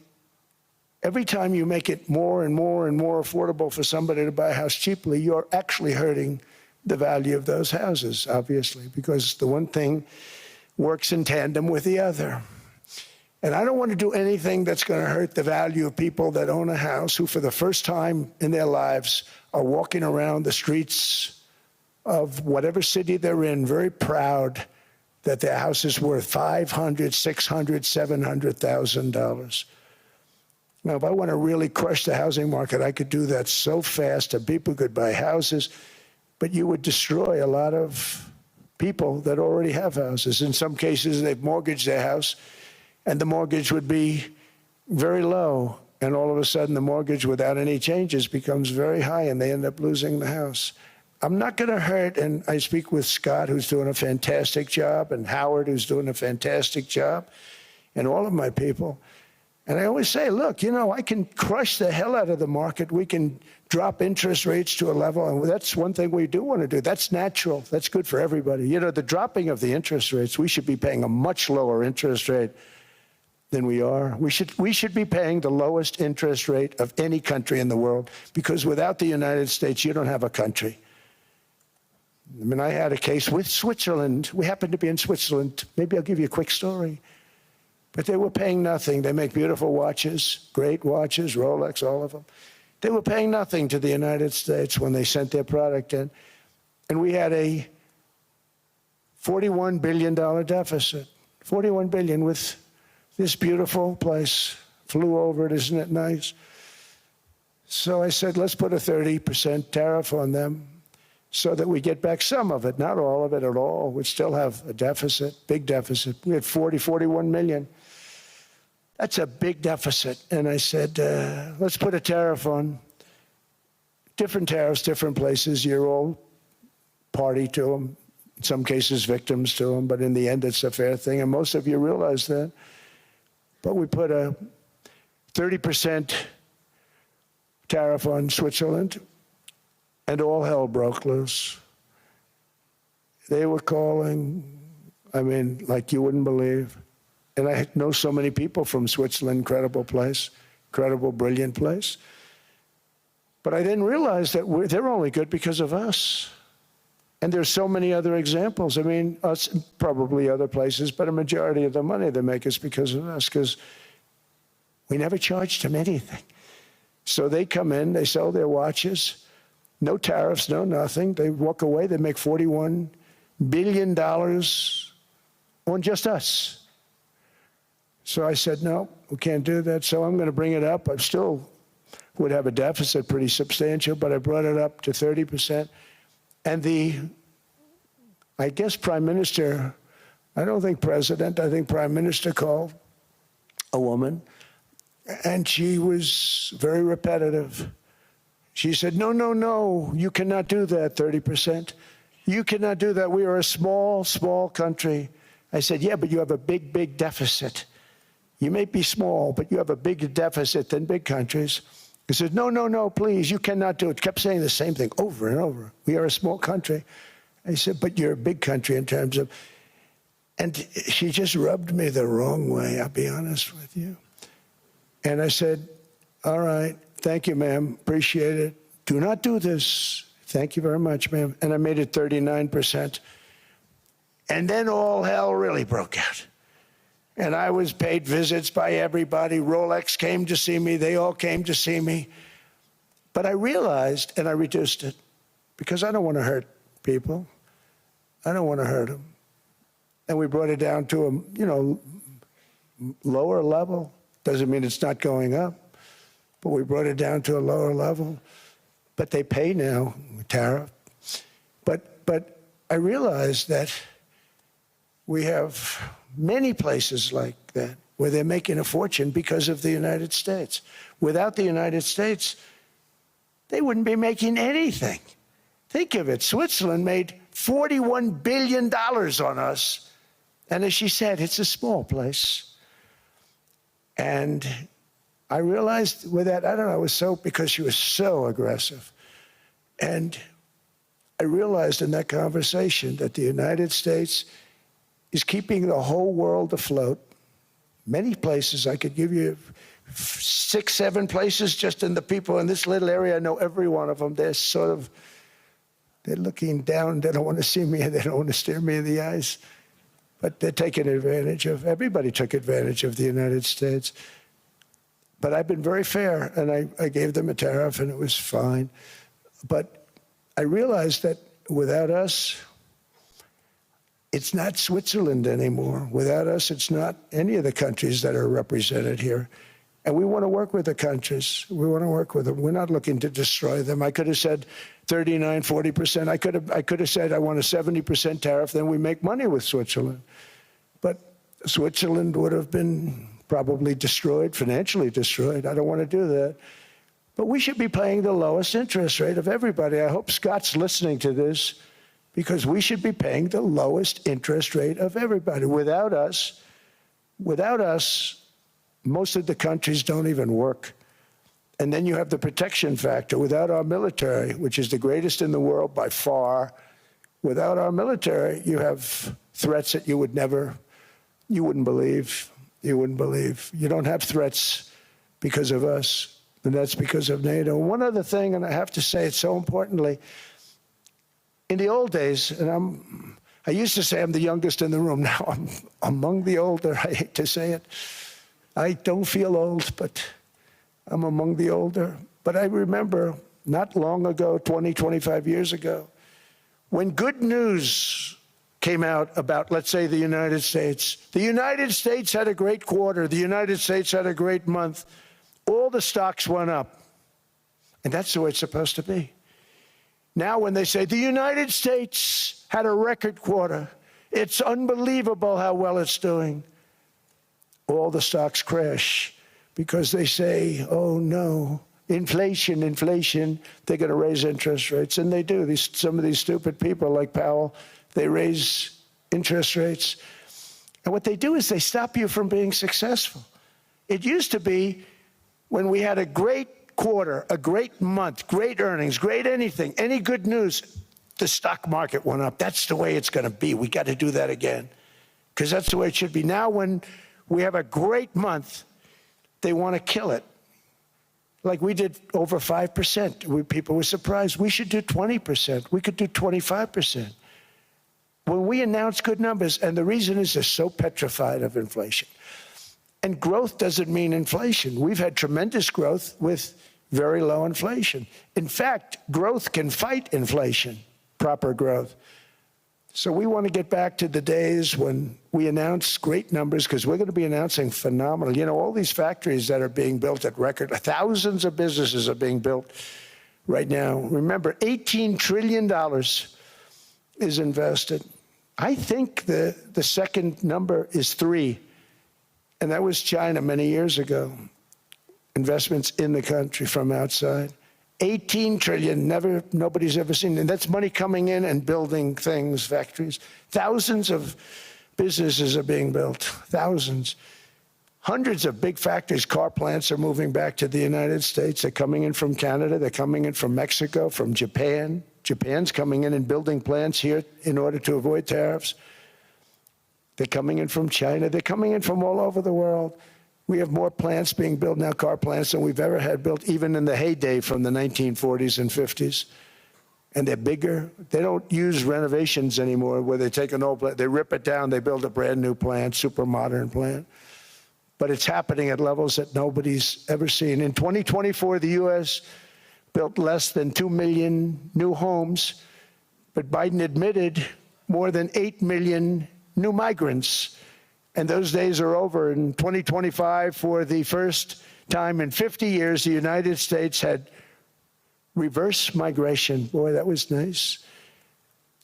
every time you make it more and more and more affordable for somebody to buy a house cheaply, you're actually hurting the value of those houses, obviously, because the one thing works in tandem with the other. And I don't want to do anything that's going to hurt the value of people that own a house who, for the first time in their lives, are walking around the streets of whatever city they're in, very proud that their house is worth $500,000, $600,000, $700,000. Now, if I want to really crush the housing market, I could do that so fast and people could buy houses, but you would destroy a lot of people that already have houses. In some cases, they've mortgaged their house, and the mortgage would be very low, and all of a sudden the mortgage without any changes becomes very high, and they end up losing the house. I'm not going to hurt, and I speak with Scott, who's doing a fantastic job, and Howard, who's doing a fantastic job, and all of my people. And I always say, look, you know, I can crush the hell out of the market. We can drop interest rates to a level, and that's one thing we do want to do. That's natural. That's good for everybody. You know, the dropping of the interest rates, we should be paying a much lower interest rate than we are. We should be paying the lowest interest rate of any country in the world, because without the United States, you don't have a country. I mean, I had a case with Switzerland. We happened to be in Switzerland. Maybe I'll give you a quick story. But they were paying nothing. They make beautiful watches, great watches, Rolex, all of them. They were paying nothing to the United States when they sent their product in. And we had a $41 billion deficit. $41 billion with this beautiful place. Flew over it, isn't it nice? So I said, let's put a 30% tariff on them so that we get back some of it, not all of it at all. We'd still have a deficit, big deficit. We had 41 million. That's a big deficit. And I said, let's put a tariff on. Different tariffs, different places. You're all party to them. In some cases, victims to them. But in the end, it's a fair thing. And most of you realize that. But we put a 30% tariff on Switzerland, and all hell broke loose. They were calling, I mean, like you wouldn't believe. And I know so many people from Switzerland, incredible place, incredible, brilliant place. But I didn't realize that they're only good because of us. And there's so many other examples. I mean, us, probably other places, but a majority of the money they make is because of us, because we never charged them anything. So they come in, they sell their watches, no tariffs, no nothing. They walk away, they make $41 billion on just us. So I said, no, we can't do that. So I'm going to bring it up. I still would have a deficit pretty substantial, but I brought it up to 30%. And I guess Prime Minister, I don't think President, I think Prime Minister called a woman, and she was very repetitive. She said, no, no, no, you cannot do that, 30%. You cannot do that. We are a small, small country. I said, yeah, but you have a big, big deficit. You may be small, but you have a bigger deficit than big countries. He said, no, no, no, please, you cannot do it. Kept saying the same thing over and over. We are a small country. I said, but you're a big country in terms of, and she just rubbed me the wrong way, I'll be honest with you. And I said, all right, thank you, ma'am, appreciate it. Do not do this. Thank you very much, ma'am. And I made it 39%. And then all hell really broke out. And I was paid visits by everybody. Rolex came to see me. They all came to see me. But I realized, and I reduced it, because I don't want to hurt people. I don't want to hurt them. And we brought it down to a, lower level. Doesn't mean it's not going up, but we brought it down to a lower level. But they pay now, tariff. But I realized that we have many places like that where they're making a fortune because of the United States. Without the United States, they wouldn't be making anything. Think of it. Switzerland made $41 billion on us. And as she said, it's a small place. And I realized with that, I don't know, it was so, because she was so aggressive. And I realized in that conversation that the United States is keeping the whole world afloat. Many places, I could give you 6, 7 places just in the people in this little area. I know every one of them. They're looking down. They don't want to see me. They don't want to stare me in the eyes. But they're taking advantage of, everybody took advantage of the United States. But I've been very fair, and I gave them a tariff, and it was fine. But I realized that without us, it's not Switzerland anymore. Without us, it's not any of the countries that are represented here. And we want to work with the countries. We want to work with them. We're not looking to destroy them. I could have said 39, 40%. I could have said I want a 70% tariff, then we make money with Switzerland. But Switzerland would have been probably destroyed, financially destroyed. I don't want to do that. But we should be paying the lowest interest rate of everybody. I hope Scott's listening to this, because we should be paying the lowest interest rate of everybody. Without us, most of the countries don't even work. And then you have the protection factor. Without our military, which is the greatest in the world by far, without our military, you have threats that you wouldn't believe. You wouldn't believe. You don't have threats because of us, and that's because of NATO. One other thing, and I have to say it so importantly, in the old days, and I used to say I'm the youngest in the room. Now I'm among the older. I hate to say it. I don't feel old, but I'm among the older. But I remember not long ago, 20, 25 years ago, when good news came out about, let's say, the United States. The United States had a great quarter. The United States had a great month. All the stocks went up. And that's the way it's supposed to be. Now when they say the United States had a record quarter, it's unbelievable how well it's doing, all the stocks crash because they say, oh no, inflation, they're going to raise interest rates. And they do. Some of these stupid people like Powell, they raise interest rates. And what they do is they stop you from being successful. It used to be when we had a great quarter, a great month, great earnings, great anything, any good news, the stock market went up. That's the way it's going to be. We got to do that again, because that's the way it should be. Now when we have a great month, they want to kill it. Like we did over 5%. People were surprised. We should do 20%. We could do 25%. When we announce good numbers, and the reason is they're so petrified of inflation. And growth doesn't mean inflation. We've had tremendous growth with very low inflation. In fact, growth can fight inflation, proper growth. So we want to get back to the days when we announce great numbers, because we're going to be announcing phenomenal. You know, all these factories that are being built at record, thousands of businesses are being built right now. Remember, $18 trillion is invested. I think the second number is 3. And that was China many years ago. Investments in the country from outside. 18 trillion, nobody's ever seen. And that's money coming in and building things, factories. Thousands of businesses are being built, thousands. Hundreds of big factories, car plants are moving back to the United States. They're coming in from Canada, they're coming in from Mexico, from Japan. Japan's coming in and building plants here in order to avoid tariffs. They're coming in from China. They're coming in from all over the world. We have more plants being built now, car plants, than we've ever had built, even in the heyday from the 1940s and 50s. And they're bigger. They don't use renovations anymore where they take an old plant, they rip it down, they build a brand new plant, super modern plant. But it's happening at levels that nobody's ever seen. In 2024, the U.S. built less than 2 million new homes, but Biden admitted more than 8 million new migrants. And those days are over. In 2025, for the first time in 50 years, the United States had reverse migration. Boy, that was nice.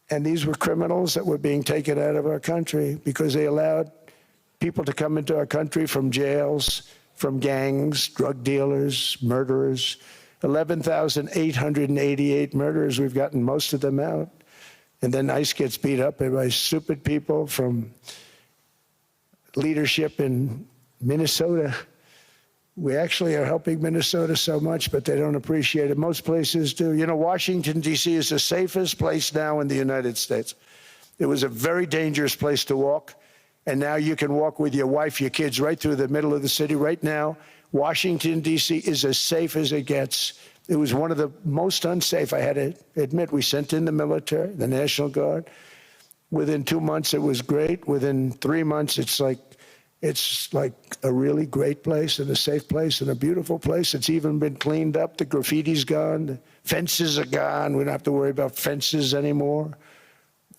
And these were criminals that were being taken out of our country because they allowed people to come into our country from jails, from gangs, drug dealers, murderers. 11,888 murderers. We've gotten most of them out. And then ICE gets beat up by stupid people from leadership in Minnesota. We actually are helping Minnesota so much, but they don't appreciate it. Most places do. You know, Washington, D.C. is the safest place now in the United States. It was a very dangerous place to walk, and now you can walk with your wife, your kids, right through the middle of the city. Right now, Washington, D.C. is as safe as it gets. It was one of the most unsafe, I had to admit. We sent in the military, the National Guard. Within 2 months, it was great. Within 3 months, it's like a really great place and a safe place and a beautiful place. It's even been cleaned up. The graffiti's gone. The fences are gone. We don't have to worry about fences anymore.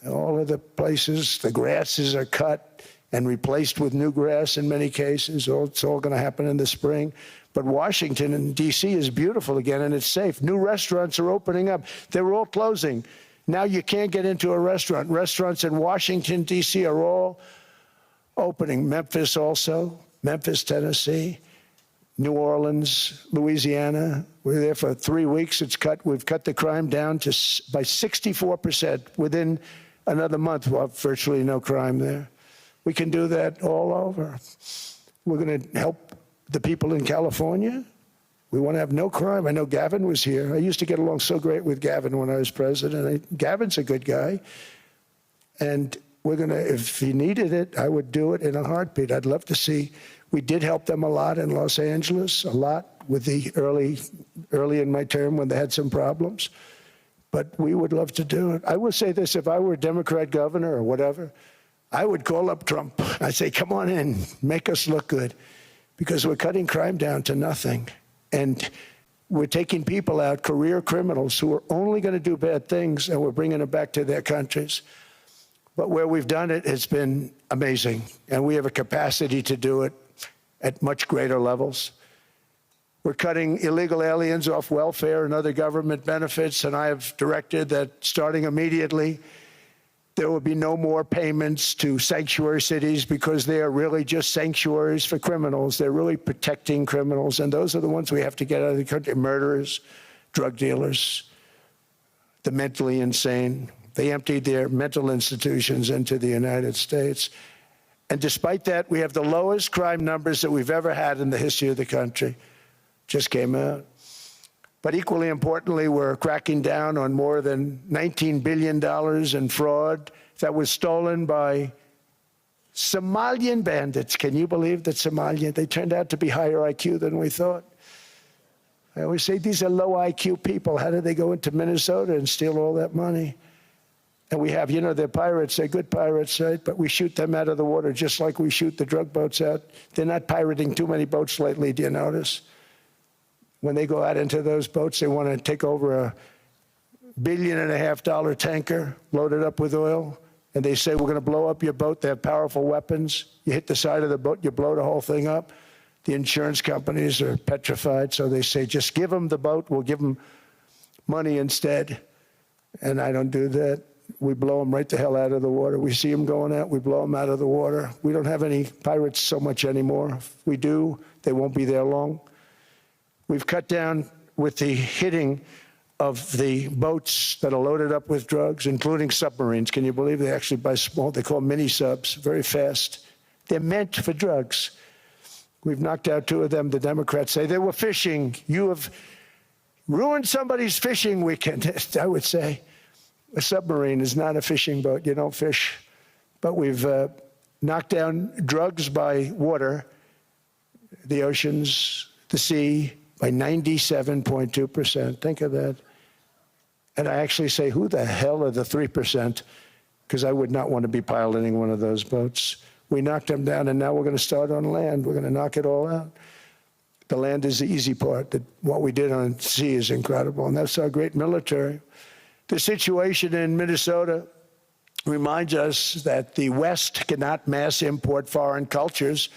All of the places, the grasses are cut and replaced with new grass in many cases. It's all going to happen in the spring. But Washington and D.C. is beautiful again, and it's safe. New restaurants are opening up. They were all closing. Now you can't get into a restaurant. Restaurants in Washington, D.C. are all opening. Memphis also, Memphis, Tennessee, New Orleans, Louisiana. We're there for 3 weeks. We've cut the crime down by 64%. Within another month, we'll have virtually no crime there. We can do that all over. We're going to help the people in California. We want to have no crime. I know Gavin was here. I used to get along so great with Gavin when I was president. Gavin's a good guy. And we're going to, if he needed it, I would do it in a heartbeat. I'd love to see. We did help them a lot in Los Angeles, a lot with the early in my term when they had some problems. But we would love to do it. I will say this, if I were a Democrat governor or whatever, I would call up Trump. I'd say, come on in, make us look good, because we're cutting crime down to nothing. And we're taking people out, career criminals who are only going to do bad things, and we're bringing them back to their countries. But where we've done it, it's been amazing. And we have a capacity to do it at much greater levels. We're cutting illegal aliens off welfare and other government benefits, and I have directed that starting immediately, there will be no more payments to sanctuary cities, because they are really just sanctuaries for criminals. They're really protecting criminals, and those are the ones we have to get out of the country: murderers, drug dealers, the mentally insane. They emptied their mental institutions into the United States. And despite that, we have the lowest crime numbers that we've ever had in the history of the country. Just came out. But equally importantly, we're cracking down on more than $19 billion in fraud that was stolen by Somalian bandits. Can you believe that Somalia? They turned out to be higher IQ than we thought. I always say these are low IQ people. How did they go into Minnesota and steal all that money? And we have, you know, they're pirates. They're good pirates, right? But we shoot them out of the water just like we shoot the drug boats out. They're not pirating too many boats lately, do you notice? When they go out into those boats, they want to take over $1.5 billion tanker loaded up with oil, and they say, we're going to blow up your boat. They have powerful weapons. You hit the side of the boat, you blow the whole thing up. The insurance companies are petrified, so they say, just give them the boat. We'll give them money instead. And I don't do that. We blow them right the hell out of the water. We see them going out, we blow them out of the water. We don't have any pirates so much anymore. If we do, they won't be there long. We've cut down with the hitting of the boats that are loaded up with drugs, including submarines. Can you believe they actually buy small, they call them mini subs, very fast. They're meant for drugs. We've knocked out 2 of them. The Democrats say they were fishing. You have ruined somebody's fishing weekend. I would say a submarine is not a fishing boat. You don't fish. But we've knocked down drugs by water, the oceans, the sea, by 97.2%. Think of that. And I actually say, who the hell are the 3%? Because I would not want to be piloting one of those boats. We knocked them down, and now we're going to start on land. We're going to knock it all out. The land is the easy part. What we did on sea is incredible, and that's our great military. The situation in Minnesota reminds us that the West cannot mass import foreign cultures,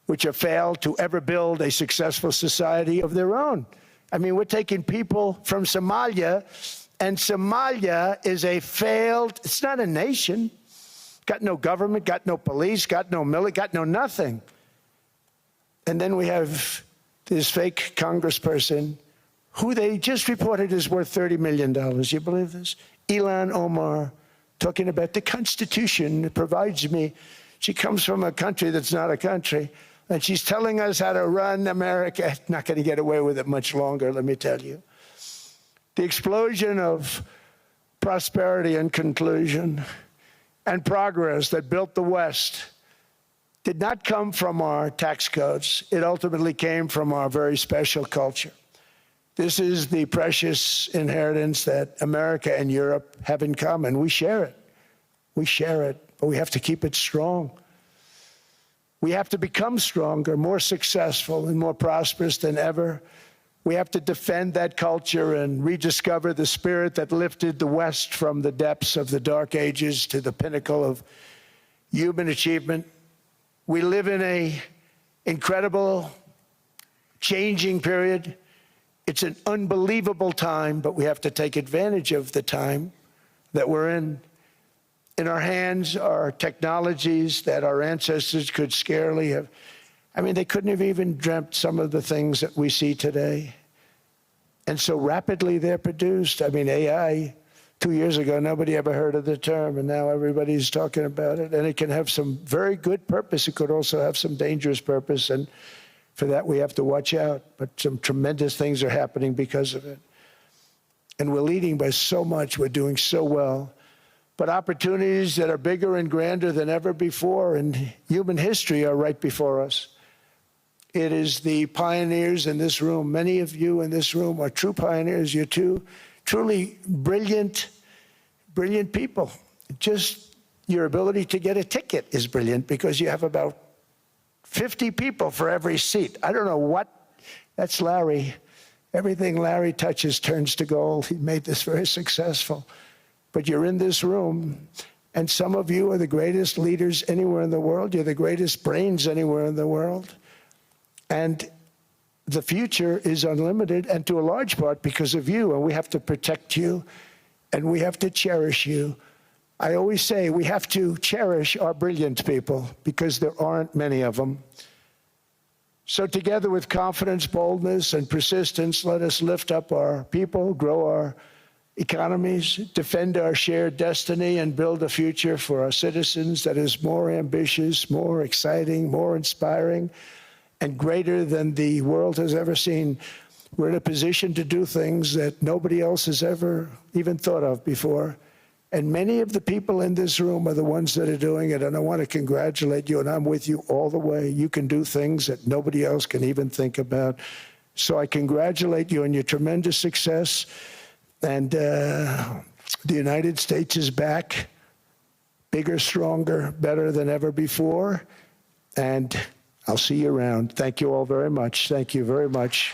which have failed to ever build a successful society of their own. I mean, we're taking people from Somalia, and Somalia is a failed, it's not a nation. Got no government, got no police, got no military, got no nothing. And then we have this fake congressperson who they just reported is worth $30 million. You believe this? Ilhan Omar, talking about the Constitution that provides me. She comes from a country that's not a country. And she's telling us how to run America. Not going to get away with it much longer, let me tell you. The explosion of prosperity and conclusion and progress that built the West did not come from our tax codes. It ultimately came from our very special culture. This is the precious inheritance that America and Europe have in common. We share it. We share it, but we have to keep it strong. We have to become stronger, more successful, and more prosperous than ever. We have to defend that culture and rediscover the spirit that lifted the West from the depths of the Dark Ages to the pinnacle of human achievement. We live in an incredible, changing period. It's an unbelievable time, but we have to take advantage of the time that we're in. In our hands are technologies that our ancestors could scarcely have. I mean, they couldn't have even dreamt some of the things that we see today. And so rapidly they're produced. I mean, AI, 2 years ago, nobody ever heard of the term, and now everybody's talking about it. And it can have some very good purpose. It could also have some dangerous purpose, and for that we have to watch out. But some tremendous things are happening because of it. And we're leading by so much. We're doing so well. But opportunities that are bigger and grander than ever before in human history are right before us. It is the pioneers in this room. Many of you in this room are true pioneers. You're truly brilliant people. Just your ability to get a ticket is brilliant because you have about 50 people for every seat. I don't know what, that's Larry. Everything Larry touches turns to gold. He made this very successful. But you're in this room, and some of you are the greatest leaders anywhere in the world. You're the greatest brains anywhere in the world. And the future is unlimited, and to a large part because of you, and we have to protect you, and we have to cherish you. I always say we have to cherish our brilliant people because there aren't many of them. So together with confidence, boldness, and persistence, let us lift up our people, grow our economies, defend our shared destiny, and build a future for our citizens that is more ambitious, more exciting, more inspiring, and greater than the world has ever seen. We're in a position to do things that nobody else has ever even thought of before. And many of the people in this room are the ones that are doing it, and I want to congratulate you, and I'm with you all the way. You can do things that nobody else can even think about. So I congratulate you on your tremendous success. And the United States is back, bigger, stronger, better than ever before. And I'll see you around. Thank you all very much. Thank you very much.